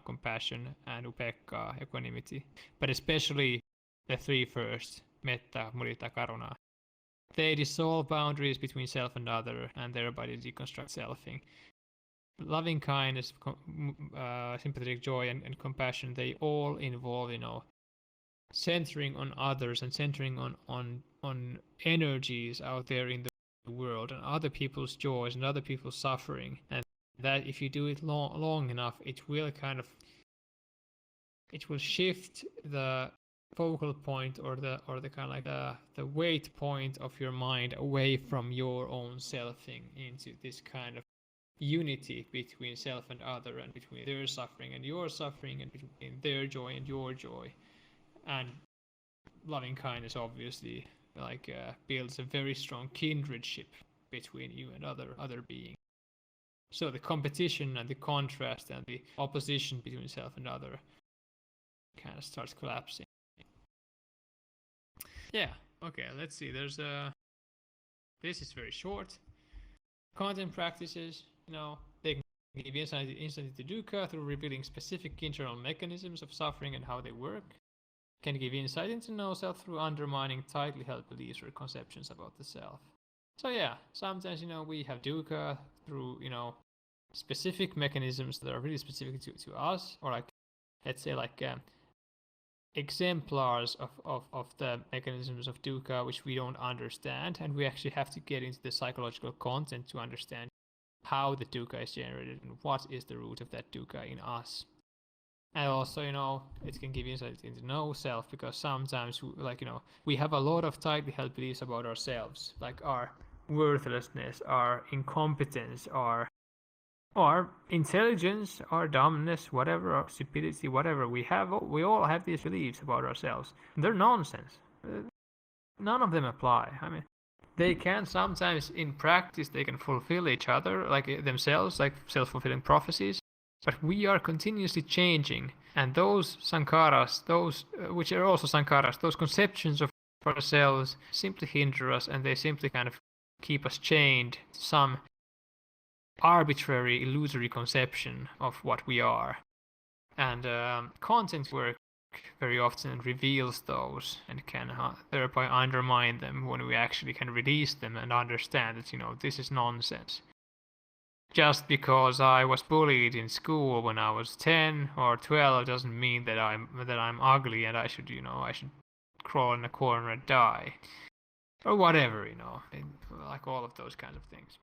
compassion, and upekkha, equanimity. But especially the three first, metta, mudita, karuna. They dissolve boundaries between self and other, and thereby deconstruct selfing. Loving kindness, sympathetic joy, and compassion, they all involve, centering on others and centering on energies out there in the world and other people's joys and other people's suffering, and that if you do it long enough, it will shift the focal point or the kind of like the weight point of your mind away from your own selfing into this kind of unity between self and other, and between their suffering and your suffering, and between their joy and your joy. And loving kindness obviously like builds a very strong kindredship between you and other beings. So the competition and the contrast and the opposition between self and other kind of starts collapsing. Yeah, okay, let's see. There's this is very short. Content practices, they can give insight into dukkha through revealing specific internal mechanisms of suffering and how they work. Can give insight into no self through undermining tightly held beliefs or conceptions about the self. So yeah, sometimes we have dukkha through specific mechanisms that are really specific to us, or like let's say like exemplars of the mechanisms of dukkha which we don't understand, and we actually have to get into the psychological content to understand how the dukkha is generated and what is the root of that dukkha in us. And also, it can give insight into no self, because sometimes we have a lot of tightly held beliefs about ourselves, like our worthlessness, our incompetence, our intelligence, our dumbness, whatever, our stupidity, whatever. We all have these beliefs about ourselves. They're nonsense. None of them apply. I mean, they can sometimes in practice, they can fulfill each other, like themselves, like self-fulfilling prophecies. But we are continuously changing, and those sankharas, those which are also sankharas, those conceptions of ourselves simply hinder us, and they simply kind of keep us chained to some arbitrary, illusory conception of what we are. And content work very often reveals those and can thereby undermine them when we actually can release them and understand that this is nonsense. Just because I was bullied in school when I was 10 or 12 doesn't mean that I'm ugly and I should crawl in a corner and die, or whatever, like all of those kinds of things.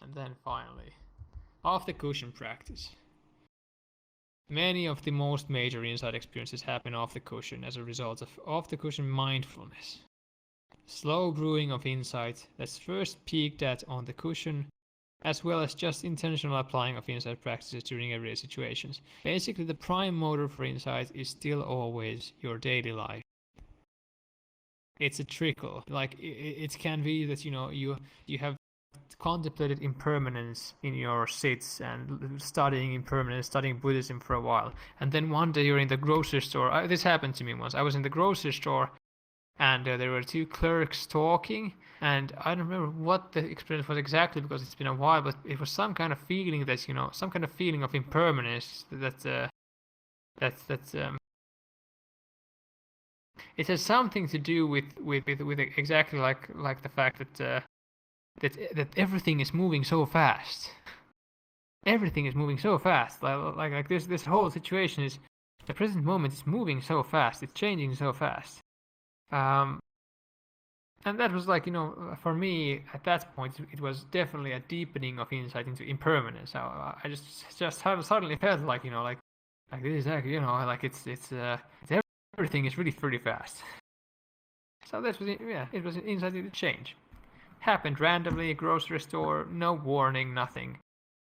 And then finally, off the cushion practice. Many of the most major insight experiences happen off the cushion as a result of off the cushion mindfulness. Slow brewing of insight that's first peaked at on the cushion, as well as just intentional applying of insight practices during everyday situations. Basically, the prime motor for insight is still always your daily life. It's a trickle. Like it can be that you have contemplated impermanence in your sits and studying impermanence, studying Buddhism for a while, and then one day you're in the grocery store. This happened to me once. I was in the grocery store, and there were two clerks talking, and I don't remember what the experience was exactly because it's been a while, but it was some kind of feeling that some kind of feeling of impermanence that it has something to do with exactly like the fact that everything is moving so fast. Everything is moving so fast. Like this whole situation is, the present moment is moving so fast. It's changing so fast. And that was for me at that point, it was definitely a deepening of insight into impermanence. I just suddenly felt like this is actually like it's everything is really pretty fast. So that was it was an insight into change. Happened randomly, grocery store, no warning, nothing.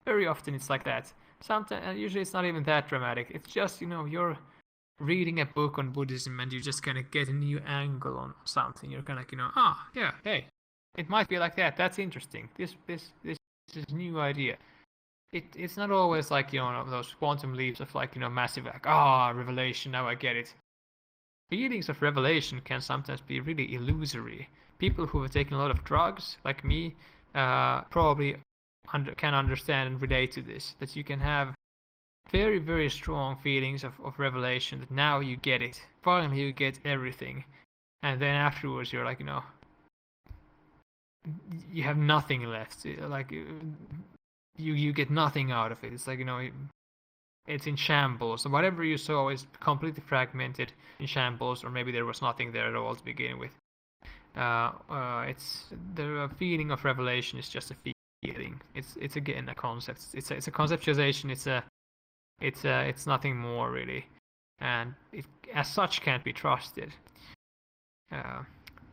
Very often it's like that. Sometimes, usually it's not even that dramatic. It's just you're reading a book on Buddhism and you just kind of get a new angle on something. You're kind of yeah, hey, it might be like that. That's interesting. This is a new idea. It's not always like those quantum leaps of massive revelation. Now I get it. Feelings of revelation can sometimes be really illusory. People who have taken a lot of drugs, like me, probably can understand and relate to this. That you can have very, very strong feelings of revelation, that now you get it. Finally you get everything. And then afterwards you're like, you have nothing left. Like, you get nothing out of it. It's like, it's in shambles. So whatever you saw is completely fragmented, in shambles, or maybe there was nothing there at all to begin with. It's the feeling of revelation is just a feeling. It's again a concept. It's a conceptualization. It's nothing more really. and it as such can't be trusted.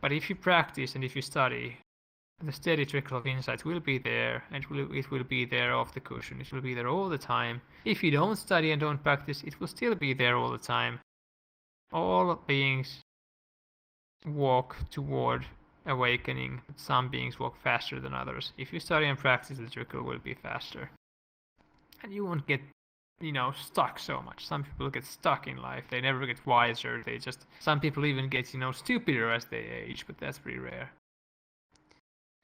But if you practice and if you study, the steady trickle of insight will be there, and it will be there off the cushion. It will be there all the time. If you don't study and don't practice, it will still be there all the time. All beings walk toward awakening. Some beings walk faster than others. If you study and practice, the trickle will be faster. And you won't get, stuck so much. Some people get stuck in life. They never get wiser. Some people even get, stupider as they age, but that's pretty rare.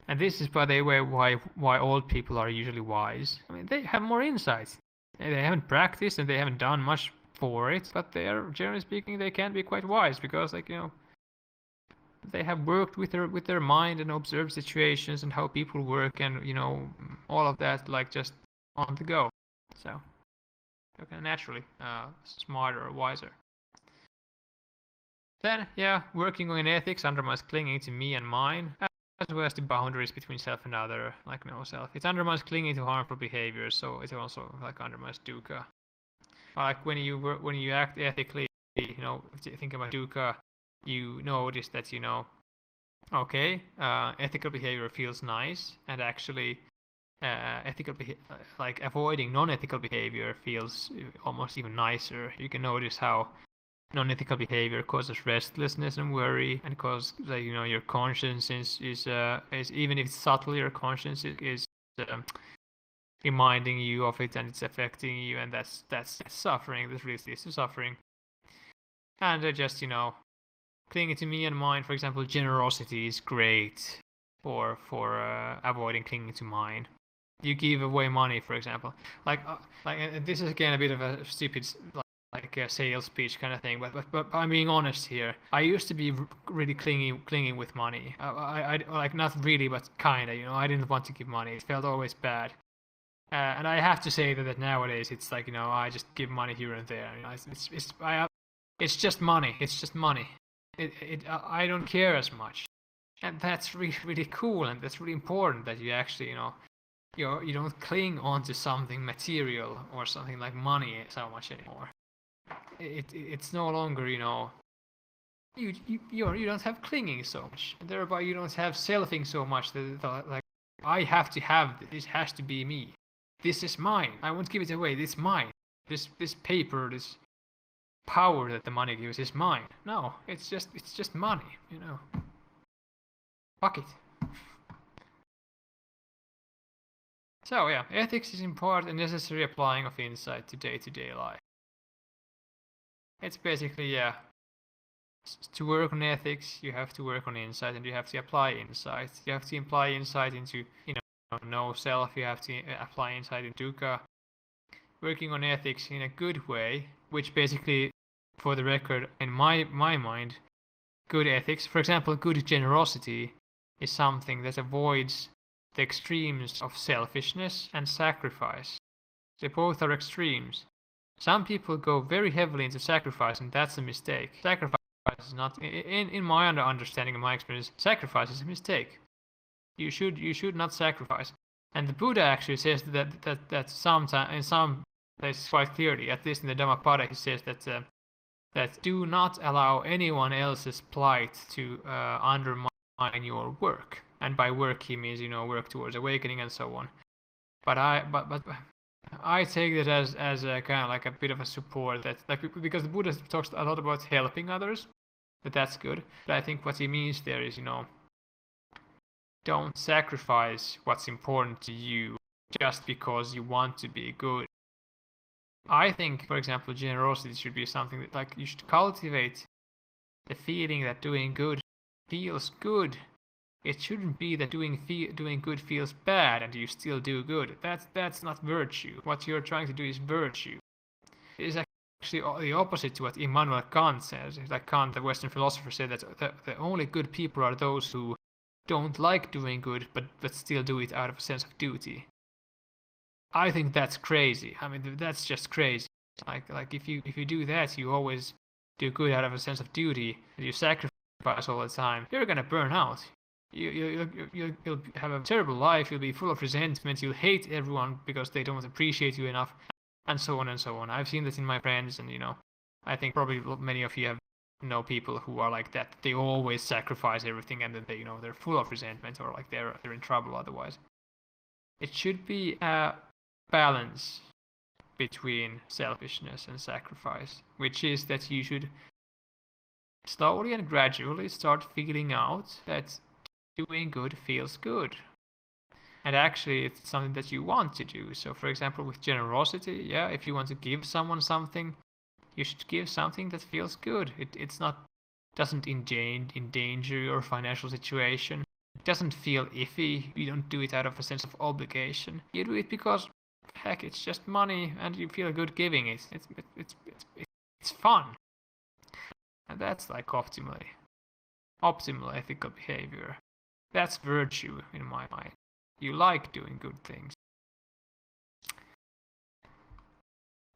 And this is, by the way, why old people are usually wise. I mean, they have more insights. They haven't practiced and they haven't done much for it, but they are, generally speaking, they can be quite wise because, they have worked with their mind and observed situations and how people work and, all of that, just on the go. So, they're kind of naturally smarter or wiser. Then, working on ethics undermines clinging to me and mine, as well as the boundaries between self and other, like no self. It undermines clinging to harmful behaviors, so it also undermines dukkha. Like when you act ethically, if you think about dukkha, you notice that okay, ethical behavior feels nice, and actually, avoiding non-ethical behavior feels almost even nicer. You can notice how non-ethical behavior causes restlessness and worry, and cause your conscience is even if it's subtle, your conscience is reminding you of it, and it's affecting you, and that's suffering. This really leads to suffering. And just clinging to me and mine, for example, generosity is great for avoiding clinging to mine. You give away money, for example, and this is again a bit of a stupid like a sales pitch kind of thing, but I'm being honest here. I used to be really clinging with money. I like, not really, but kinda. I didn't want to give money. It felt always bad. And I have to say that nowadays it's like, I just give money here and there. It's just money. It's just money. I don't care as much, and that's really, really cool, and that's really important that you actually you don't cling on to something material or something like money so much anymore. It's no longer you don't have clinging so much, and thereby you don't have selfing so much that like, I have to have this, has to be me, this is mine, I won't give it away, this is mine, this paper, this power that the money gives is mine. No, it's just money, Fuck it. So ethics is in part a necessary applying of insight to day-to-day life. It's basically, to work on ethics, you have to work on insight, and you have to apply insight. You have to apply insight into, no self. You have to apply insight in dukkha. Working on ethics in a good way, which basically, for the record, in my mind, good ethics, for example, good generosity, is something that avoids the extremes of selfishness and sacrifice. They both are extremes. Some people go very heavily into sacrifice, and that's a mistake. Sacrifice is not, in my understanding of my experience, sacrifice is a mistake. You should not sacrifice. And the Buddha actually says that sometimes, in some places quite clearly, at least in the Dhammapada, he says that do not allow anyone else's plight to undermine your work. And by work he means work towards awakening and so on. But I take that as a kind of like a bit of a support, that because the Buddha talks a lot about helping others, that's good. But I think what he means there is don't sacrifice what's important to you just because you want to be good. I think, for example, generosity should be something that you should cultivate the feeling that doing good feels good. It shouldn't be that doing good feels bad and you still do good. That's not virtue. What you're trying to do is virtue. It is actually the opposite to what Immanuel Kant says. Like Kant, the Western philosopher, said that the only good people are those who don't like doing good but still do it out of a sense of duty. I think that's crazy. I mean, that's just crazy. Like if you do that, you always do good out of a sense of duty, and you sacrifice all the time, you're gonna burn out. You'll have a terrible life. You'll be full of resentment. You'll hate everyone because they don't appreciate you enough, and so on and so on. I've seen this in my friends, and I think probably many of you know people who are like that. They always sacrifice everything, and then they're full of resentment, or like they're in trouble otherwise. It should be a balance between selfishness and sacrifice, which is that you should slowly and gradually start figuring out that doing good feels good. And actually, it's something that you want to do. So, for example, with generosity, yeah, if you want to give someone something, you should give something that feels good. It's not doesn't endanger your financial situation. It doesn't feel iffy. You don't do it out of a sense of obligation. You do it because, heck, it's just money, and you feel good giving it. It's fun, and that's like optimal ethical behavior. That's virtue in my mind. You like doing good things.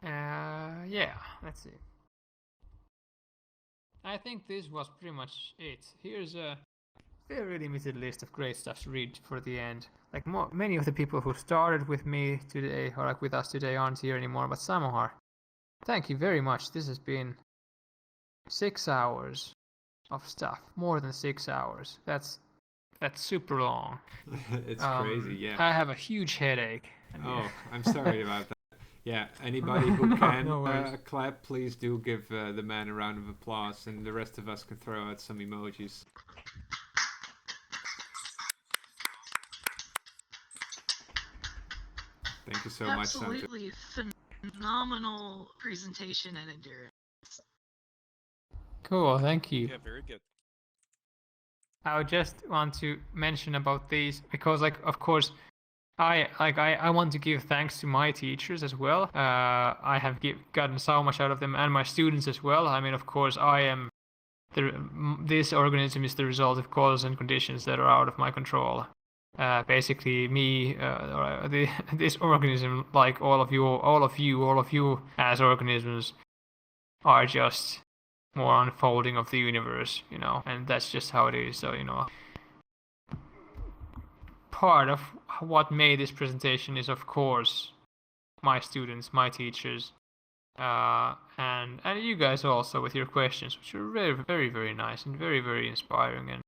Yeah, let's see. I think this was pretty much it. Here's a very limited list of great stuff to read for the end. Like many of the people who started with me today, or like with us today, aren't here anymore, but some are. Thank you very much. This has been 6 hours of stuff. More than 6 hours. That's super long. It's crazy, yeah. I have a huge headache. Oh, I'm sorry about that. Yeah, anybody who can No clap, please do give the man a round of applause, and the rest of us can throw out some emojis. Thank you so much, Santtu. Absolutely phenomenal presentation and endurance. Cool, thank you. Yeah, very good. I would just want to mention about these because, like, of course, I want to give thanks to my teachers as well. I have gotten so much out of them, and my students as well. I mean, of course, this organism is the result of causes and conditions that are out of my control. Basically, this organism, like all of you as organisms, are just more unfolding of the universe, and that's just how it is. So, part of what made this presentation is, of course, my students, my teachers, and you guys also with your questions, which were very, very, very nice and very, very inspiring, and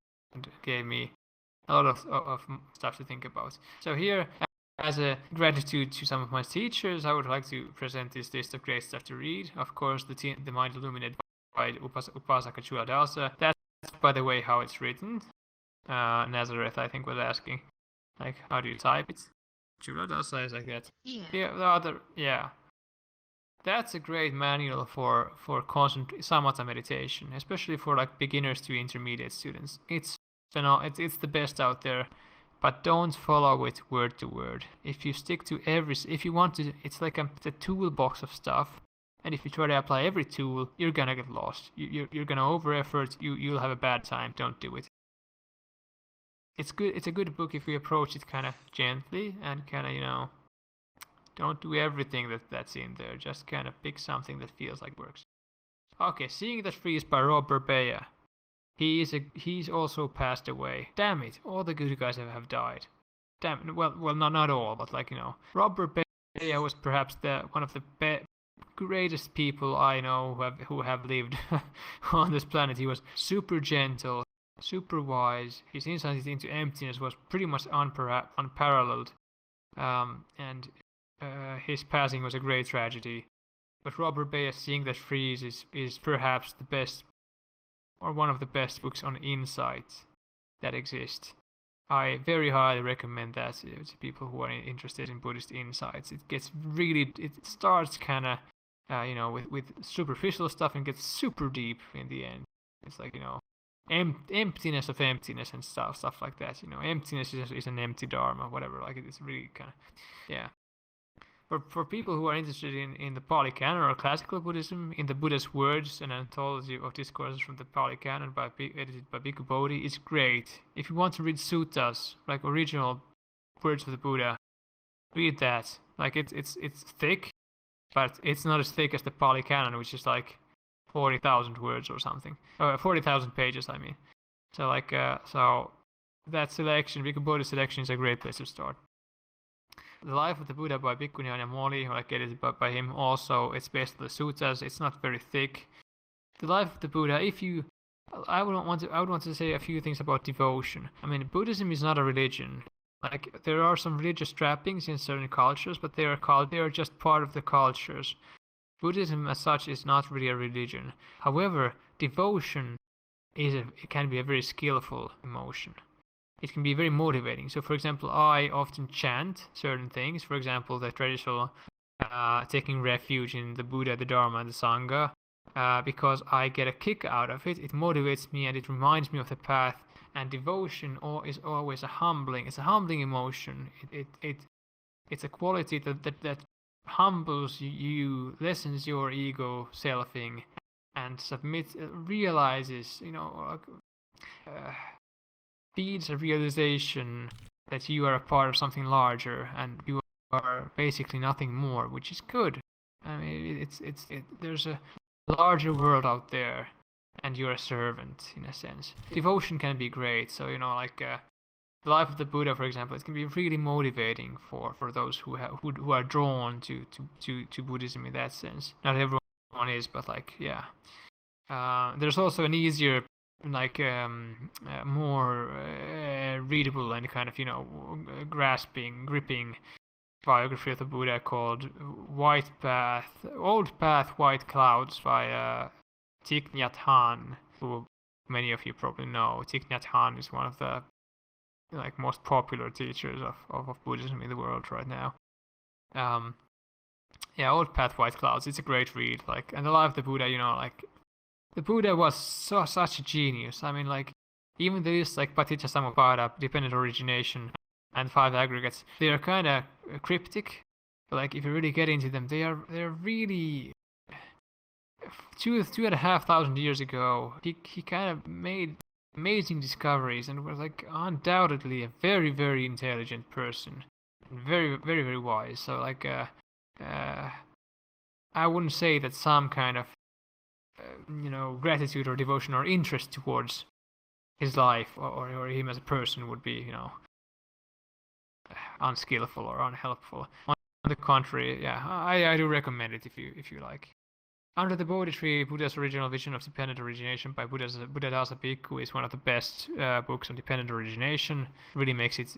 gave me a lot of stuff to think about. So here, as a gratitude to some of my teachers, I would like to present this list of great stuff to read. Of course, The Mind Illuminated by Upasaka Chuladasa. That's, by the way, how it's written. Nazareth, I think, was asking, like, how do you type it? Chuladasa is like that. Yeah. That's a great manual for samatha meditation, especially for like beginners to intermediate students. It's the best out there, but don't follow it word to word. If you stick to if you want to, it's like a toolbox of stuff. And if you try to apply every tool, you're gonna get lost. You're gonna over-effort. You'll have a bad time. Don't do it. It's good. It's a good book if we approach it kind of gently and kind of don't do everything that's in there. Just kind of pick something that feels like works. Okay, Seeing That Freeze by Robert Beya. He's also passed away. Damn it! All the good guys have died. Damn. Well, not all, but Robert Beya was perhaps one of the greatest people I know who have lived on this planet. He was super gentle, super wise. His insight into emptiness was pretty much unparalleled. And his passing was a great tragedy. But Robert Beya's Seeing That Freeze is perhaps the best, or one of the best books on insight that exist. I very highly recommend that to people who are interested in Buddhist insights. It starts kind of, with superficial stuff and gets super deep in the end. It's like, emptiness of emptiness and stuff like that. Emptiness is an empty dharma, whatever. Like it's really kind of, yeah. For people who are interested in the Pali Canon or classical Buddhism, in the Buddha's Words, an anthology of discourses from the Pali Canon edited by Bhikkhu Bodhi, it's great. If you want to read suttas, like original words of the Buddha, read that. Like it's thick, but it's not as thick as the Pali Canon, which is like 40,000 words or something. 40,000 pages, I mean. So so that selection, Bhikkhu Bodhi's selection, is a great place to start. The Life of the Buddha by Bhikkhu Nyanamouli, like edited by him. Also, it's based on the suttas. It's not very thick. The Life of the Buddha. I would want to say a few things about devotion. I mean, Buddhism is not a religion. Like there are some religious trappings in certain cultures, but they are just part of the cultures. Buddhism as such is not really a religion. However, devotion it can be a very skillful emotion. It can be very motivating. So, for example, I often chant certain things. For example, the traditional taking refuge in the Buddha, the Dharma, and the Sangha, because I get a kick out of it. It motivates me and it reminds me of the path. And devotion is always a humbling. It's a humbling emotion. It's a quality that humbles you, lessens your ego selfing, and realizes, feeds a realization that you are a part of something larger and you are basically nothing more, which is good. I mean, there's a larger world out there, and you're a servant in a sense. Devotion can be great. So the Life of the Buddha, for example, it can be really motivating for those who are drawn to Buddhism in that sense. Not everyone is, but there's also an easier, more readable and kind of gripping biography of the Buddha called Old Path, White Clouds by Thich Nhat Hanh, who many of you probably know. Thich Nhat Hanh is one of the most popular teachers of Buddhism in the world right now. Old Path, White Clouds. It's a great read. And the Life of the Buddha. The Buddha was such a genius. I mean, even though it's Paticca Samuppada, dependent origination, and 5 aggregates, they are kind of cryptic. But if you really get into them, they're really 2,500 years ago. He kind of made amazing discoveries and was undoubtedly a very, very intelligent person and very, very, very wise. So I wouldn't say that some kind of gratitude or devotion or interest towards his life or him as a person would be unskillful or unhelpful. On the contrary, I do recommend it if you like. Under the Bodhi Tree, Buddha's Original Vision of Dependent Origination by Buddhadasa Bhikkhu is one of the best books on dependent origination. Really makes it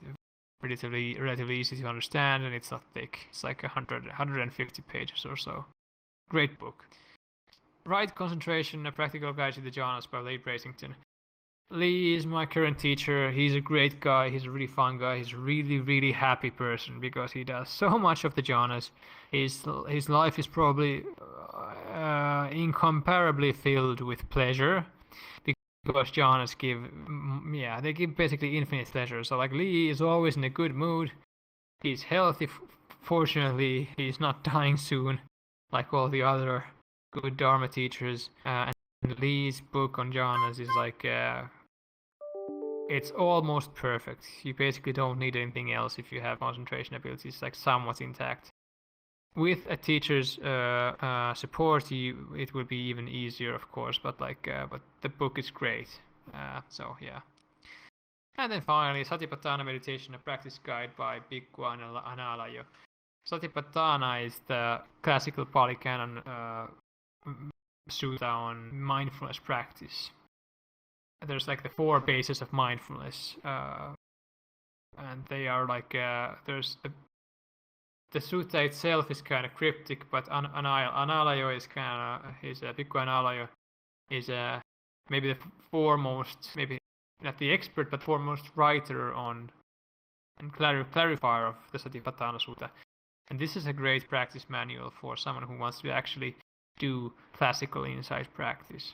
relatively easy to understand, and it's not thick. It's 150 pages or so. Great book. Right Concentration, A Practical Guide to the Jhanas by Lee Brasington. Lee is my current teacher. He's a great guy. He's a really fun guy. He's a really, really happy person because he does so much of the jhanas. His life is probably incomparably filled with pleasure because jhanas give basically infinite pleasure. So Lee is always in a good mood. He's healthy. Fortunately, he's not dying soon like all the other good Dharma teachers. And Lee's book on jhanas is it's almost perfect. You basically don't need anything else if you have concentration abilities somewhat intact. With a teacher's support, it will be even easier, of course. But the book is great. And then finally, Satipatthana Meditation, a Practice Guide by Bhikkhu Analayo. Satipatthana is the classical Pali Canon sutta on mindfulness practice. There's the 4 bases of mindfulness, and they are there's the sutta itself is kind of cryptic, but Analayo is Bhikkhu Analayo is maybe the foremost, maybe not the expert, but foremost writer on and clarifier of the Satipatthana Sutta. And this is a great practice manual for someone who wants to actually do classical insight practice.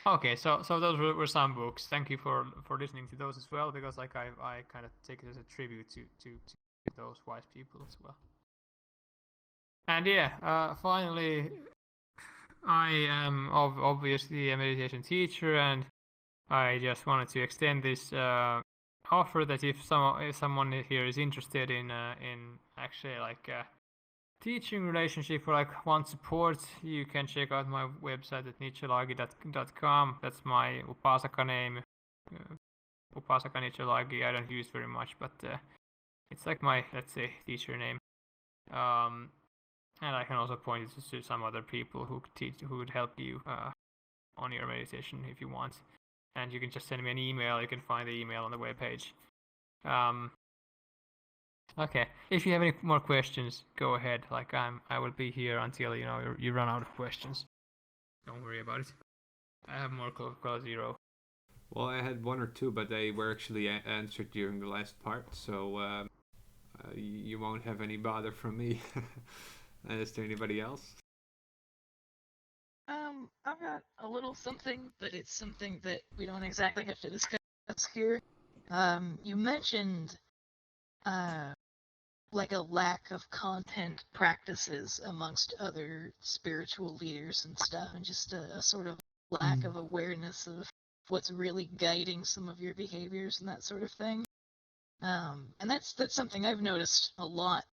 Okay, so those were some books. Thank you for listening to those as well, because I kind of take it as a tribute to those wise people as well. And finally, I am obviously a meditation teacher, and I just wanted to extend this offer that if someone here is interested in actually teaching relationship or want support, you can check out my website at nichelagi.com. That's my Upasaka name. Upasaka Nichelagi I don't use very much, but It's like my, let's say, teacher name. And I can also point you to some other people who would help you on your meditation if you want. And you can just send me an email. You can find the email on the webpage. Okay. If you have any more questions, go ahead. Like I will be here until you run out of questions. Don't worry about it. I have more call 0. Well, I had one or two, but they were actually answered during the last part, so you won't have any bother from me. Is there anybody else? I've got a little something, but it's something that we don't exactly have to discuss here. You mentioned, like a lack of content practices amongst other spiritual leaders and stuff, and just a sort of lack of awareness of what's really guiding some of your behaviors and that sort of thing. And that's something I've noticed a lot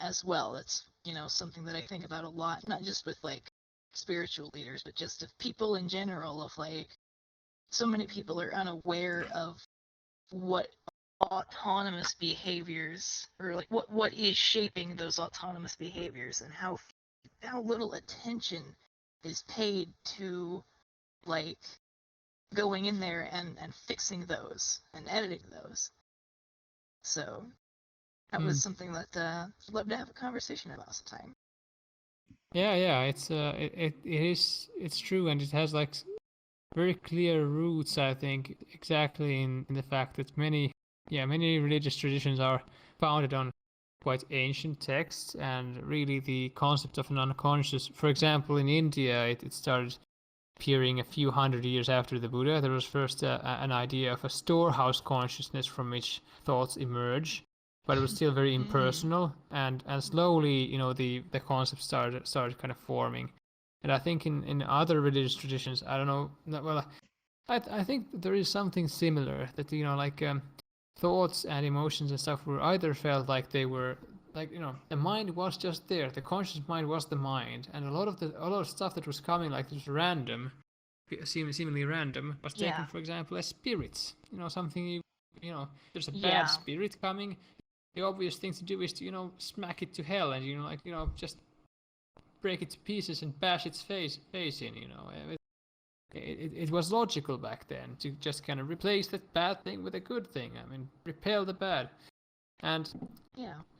as well. It's something that I think about a lot, not just with like spiritual leaders, but just of people in general. Of like, so many people are unaware of what autonomous behaviors, or like what is shaping those autonomous behaviors, and how little attention is paid to like going in there and fixing those and editing those. So that was something that I'd love to have a conversation about sometime. Yeah. It's true, and it has like very clear roots, I think, exactly in the fact that many religious traditions are founded on quite ancient texts, and really the concept of an unconscious. For example, in India, it started appearing a few hundred years after the Buddha. There was first an idea of a storehouse consciousness from which thoughts emerge, but it was still very impersonal, and slowly, the concept started kind of forming. And I think in other religious traditions, I don't know, well, I think there is something similar, that like thoughts and emotions and stuff were either felt like they were like, the mind was just there, the conscious mind was the mind, and a lot of stuff that was coming, like, it was random, seemingly random, was taken, for example, as spirits. Something there's a bad spirit coming. The obvious thing to do is to smack it to hell, and just break it to pieces and bash its face in. It was logical back then to just kind of replace that bad thing with a good thing. I mean, repel the bad. And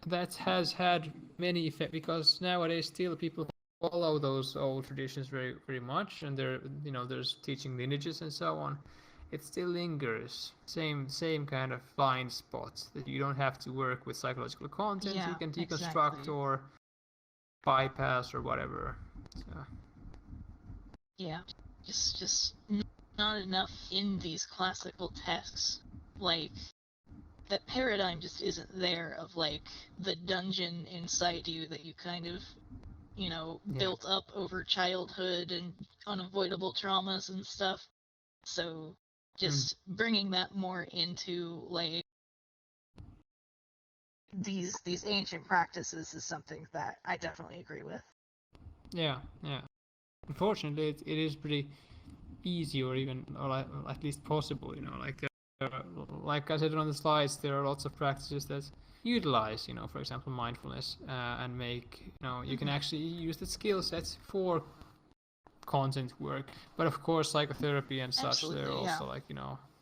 that has had many effects, because nowadays still people follow those old traditions very, very much, and there's teaching lineages and so on. It still lingers. Same kind of blind spots that you don't have to work with psychological content. You can deconstruct or bypass or whatever. So. Yeah, just not enough in these classical texts. Like, that paradigm just isn't there, of like the dungeon inside you that you kind of built up over childhood and unavoidable traumas and stuff. So just bringing that more into like these ancient practices is something that I definitely agree with. Yeah. Unfortunately, it is pretty easy, or at least possible. Like I said on the slides, there are lots of practices that utilize, for example, mindfulness, and make, you can actually use the skill sets for content work. But of course, psychotherapy and such, they're also like,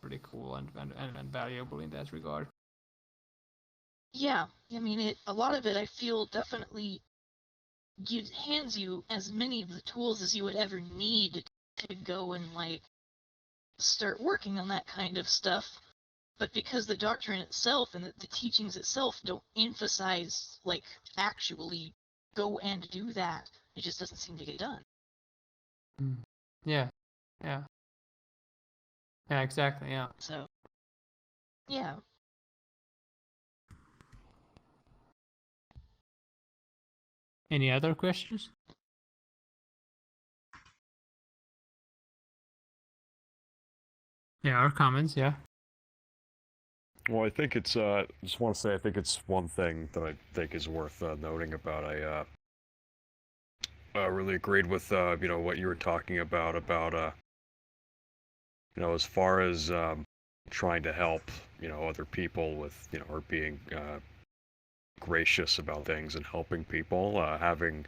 pretty cool and valuable in that regard. Yeah, I mean, a lot of it, I feel, definitely hands you as many of the tools as you would ever need to go and like start working on that kind of stuff. But because the doctrine itself and the teachings itself don't emphasize like actually go and do that, it just doesn't seem to get done. Yeah, exactly. Yeah. So, yeah. Any other questions? Yeah, or comments? Yeah. Well, I think it's, just want to say, I think it's one thing that I think is worth noting about. I really agreed with, what you were talking about, as far as trying to help, other people with, or being gracious about things and helping people, having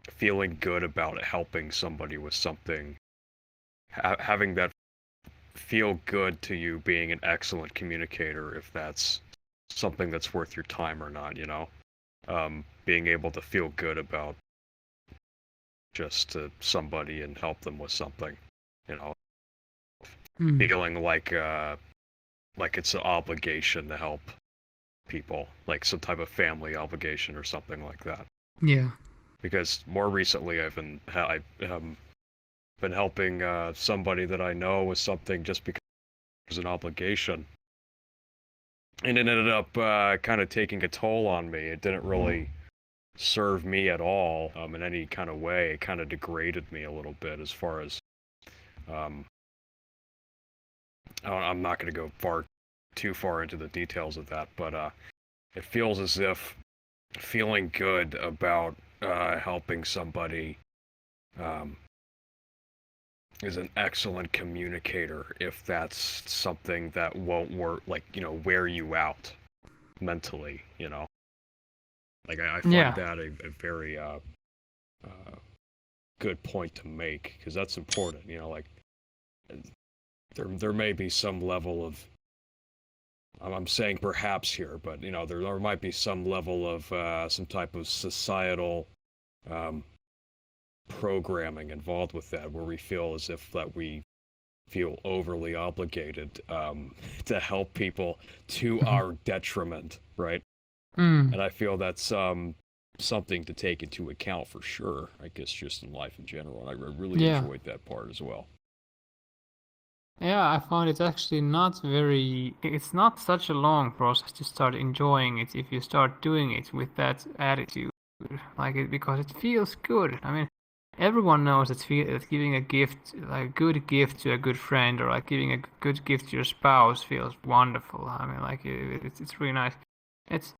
feeling good about helping somebody with something, having that feel good to you, being an excellent communicator, if that's something that's worth your time or not, you know? Being able to feel good about just somebody and help them with something, you know? Feeling like it's an obligation to help people, like some type of family obligation or something like that. Yeah. Because more recently I've been helping somebody that I know with something just because it was an obligation. And it ended up kind of taking a toll on me. It didn't really serve me at all in any kind of way. It kind of degraded me a little bit as far as I'm not going to go too far into the details of that, but it feels as if feeling good about helping somebody is an excellent communicator if that's something that won't work, like, you know, wear you out mentally, you know. Like, I find that a very good point to make, because that's important, you know. Like, there may be some level of, I'm saying perhaps here, but, you know, there might be some level of some type of societal programming involved with that, where we feel as if that we feel overly obligated to help people to our detriment, right? And I feel that's something to take into account for sure, I guess, just in life in general. And I really enjoyed that part as well. Yeah, I find it's actually it's not such a long process to start enjoying it if you start doing it with that attitude, because it feels good. I mean, everyone knows that giving a gift, like a good gift to a good friend, or like giving a good gift to your spouse, feels wonderful. I mean, like it's really nice. It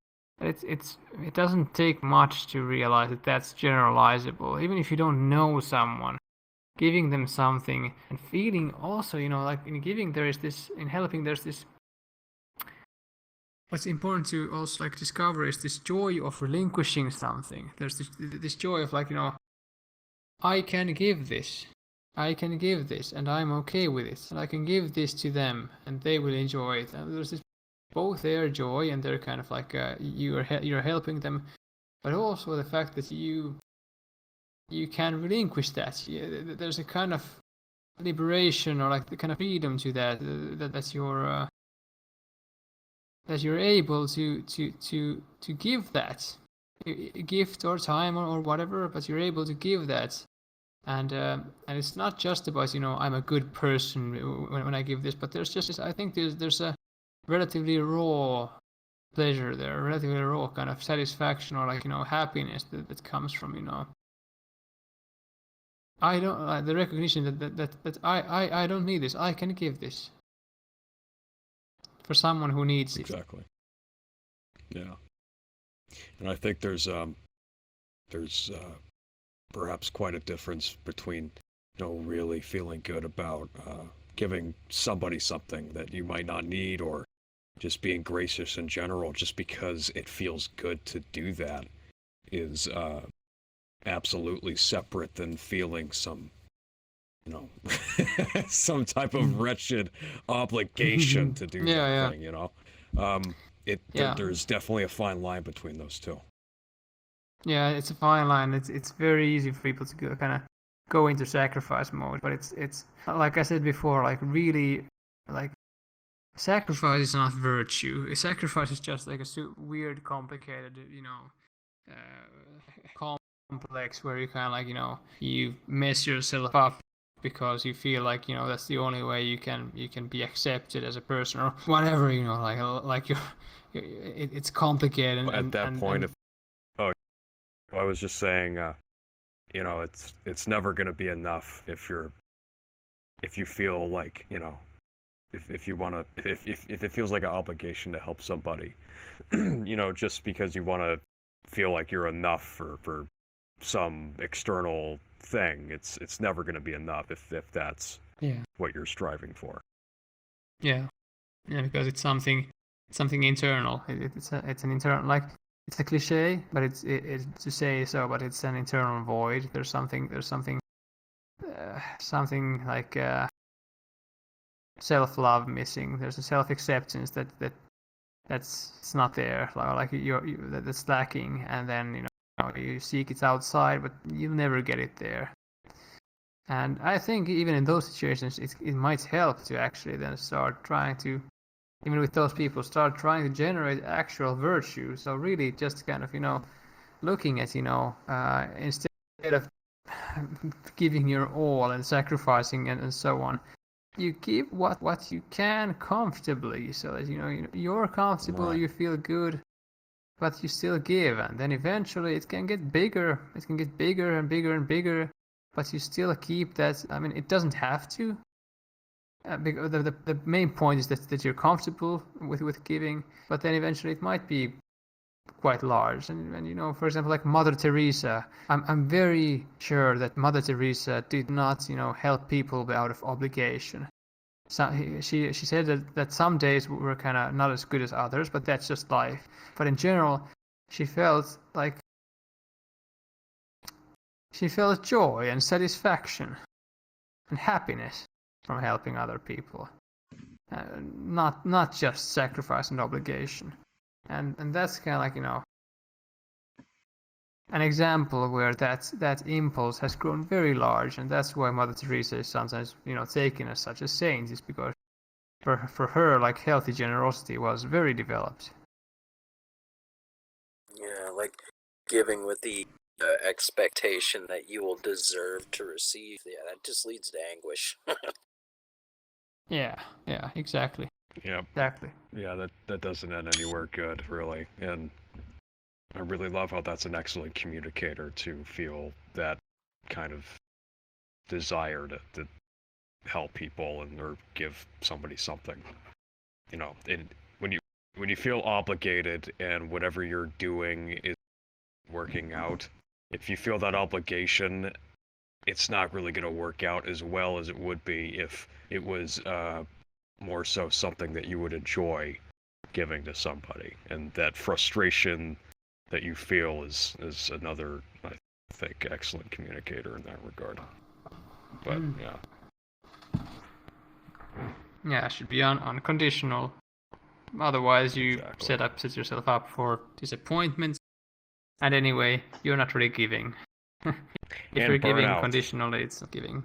doesn't take much to realize that that's generalizable. Even if you don't know someone, giving them something and feeling also, you know, like in giving in helping there's this. What's important to also like discover is this joy of relinquishing something. There's this joy of, like, you know, I can give this, and I'm okay with it, and I can give this to them, and they will enjoy it. And there's this both their joy and their kind of like you're helping them, but also the fact that you can relinquish that. There's a kind of liberation, or like the kind of freedom to that you're able to give that gift or time or whatever, but you're able to give that. And it's not just about, you know, I'm a good person when I give this, but there's just, I think there's a relatively raw pleasure there, a relatively raw kind of satisfaction, or like, you know, happiness that comes from, you know, I don't the recognition that I don't need this, I can give this for someone who needs it. Exactly. Yeah. And I think there's perhaps quite a difference between, you know, really feeling good about giving somebody something that you might not need, or just being gracious in general, just because it feels good to do that, is absolutely separate than feeling some, you know, some type of wretched obligation to do that thing, you know. There's definitely a fine line between those two. Yeah, it's a fine line. It's very easy for people to kind of go into sacrifice mode, but it's like I said before, like really, like sacrifice is not virtue. Sacrifice is just like a weird, complicated, you know, complex where you kind of like, you know, you mess yourself up because you feel like, you know, that's the only way you can be accepted as a person or whatever, you know, like it's complicated. At that point, I was just saying, you know, it's never going to be enough if you feel like, you know, if you want to, if it feels like an obligation to help somebody, you know, just because you want to feel like you're enough for some external thing, it's never going to be enough if that's what you're striving for. Yeah, because it's something something internal. It's an internal, like, it's a cliche, but it's to say so, but it's an internal void. There's something like self-love missing. There's a self-acceptance that's not there, like that's lacking, and then you seek it outside, but you'll never get it there. And I think even in those situations, it might help to actually then start trying to, even with those people, start trying to generate actual virtue. So really just kind of, looking at, instead of giving your all and sacrificing and so on, you give what you can comfortably, so that you're comfortable, Right. you feel good, but you still give, and then eventually it can get bigger. It can get bigger and bigger and bigger, but you still keep that. I mean, it doesn't have to. Because the main point is that you're comfortable with giving, but then eventually it might be quite large. And for example, like Mother Teresa, I'm very sure that Mother Teresa did not help people out of obligation. So she said that some days were kind of not as good as others, but that's just life. But in general, she felt joy and satisfaction and happiness from helping other people, not just sacrifice and obligation. And that's kind of like an example where that impulse has grown very large, and that's why Mother Teresa is sometimes taken as such a saint, is because for her, like, healthy generosity was very developed. Yeah, like giving with the expectation that you will deserve to receive. Yeah, that just leads to anguish. Yeah, exactly. Yep. Exactly. Yeah, that doesn't end anywhere good, really. And I really love how that's an excellent communicator to feel that kind of desire to help people or give somebody something. When you feel obligated and whatever you're doing is working out, if you feel that obligation, it's not really going to work out as well as it would be if it was more so something that you would enjoy giving to somebody. And that frustration that you feel is another, I think, excellent communicator in that regard. But Yeah, it should be unconditional. Otherwise, you Exactly. set yourself up for disappointments. And anyway, you're not really giving. If And you're giving burnout. conditionally, it's not giving.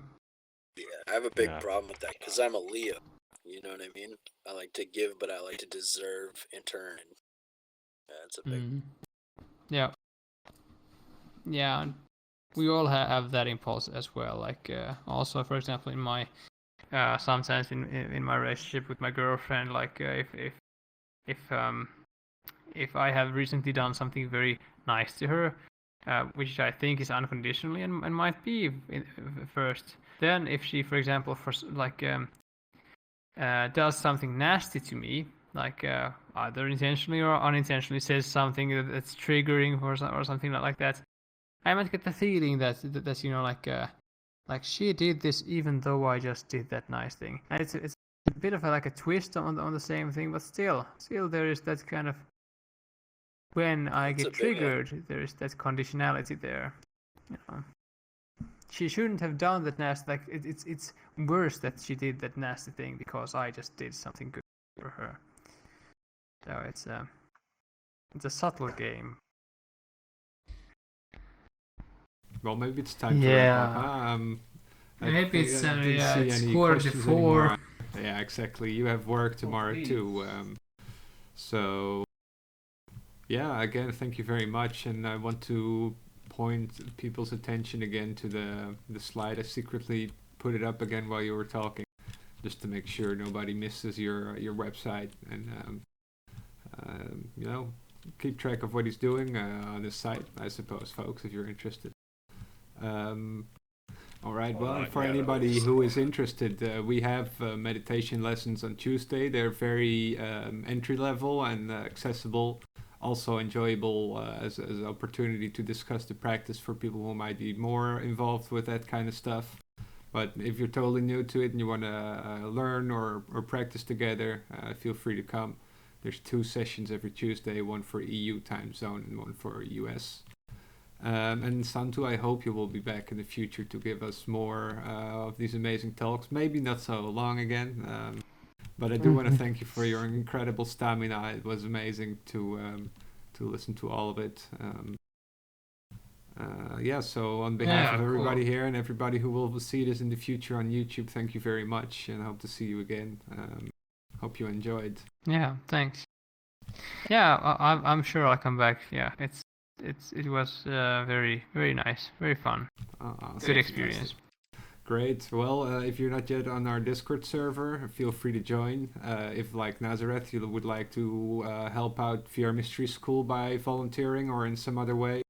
Yeah, I have a big problem with that because I'm a Leo. You know what I mean? I like to give, but I like to deserve in turn. That's a big. Yeah. Yeah, we all have that impulse as well. Like, also, for example, in my sometimes in my relationship with my girlfriend, like, if I have recently done something very nice to her, which I think is unconditionally and might be first, then if she, for example, does something nasty to me, like, either intentionally or unintentionally says something that's triggering or something like that, I might get the feeling that like she did this even though I just did that nice thing. And it's a bit of like a twist on the same thing, but still there is that kind of, when I get triggered, there is that conditionality there. She shouldn't have done that nasty. Like, it's worse that she did that nasty thing because I just did something good for her. So it's a subtle game. Well, maybe it's time to wrap up. Huh? Maybe it's it's any 4:45. anymore. Yeah, exactly. You have work tomorrow too. So yeah, again, thank you very much, and I want to point people's attention again to the slide. I secretly put it up again while you were talking, just to make sure nobody misses your website, and keep track of what he's doing on his site, I suppose, folks, if you're interested. All right. Well, for anybody who is interested, we have meditation lessons on Tuesday. They're very entry level and accessible, also enjoyable as an opportunity to discuss the practice for people who might be more involved with that kind of stuff. But if you're totally new to it and you want to learn or practice together, feel free to come. There's 2 sessions every Tuesday, one for EU time zone and one for US. And Santtu, I hope you will be back in the future to give us more of these amazing talks. Maybe not so long again, but I do want to thank you for your incredible stamina. It was amazing to listen to all of it. So on behalf of everybody here and everybody who will see this in the future on YouTube, thank you very much, and hope to see you again. Hope you enjoyed. Yeah, thanks. Yeah, I'm sure I'll come back. Yeah, it was very nice, very fun, good experience. Great. Well, if you're not yet on our Discord server, feel free to join. If, like Nazareth, you would like to help out VR Mystery School by volunteering or in some other way,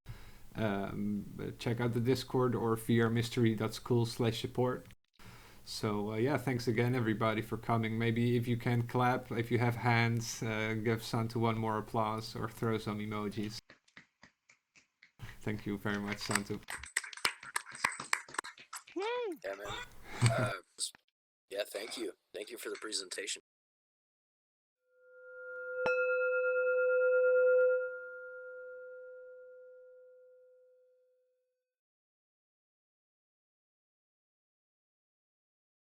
check out the Discord or vrmystery.school/support. So thanks again everybody for coming. Maybe if you can clap, if you have hands, give Santtu one more applause or throw some emojis. Thank you very much, Santtu. Yeah, man. Thank you. Thank you for the presentation.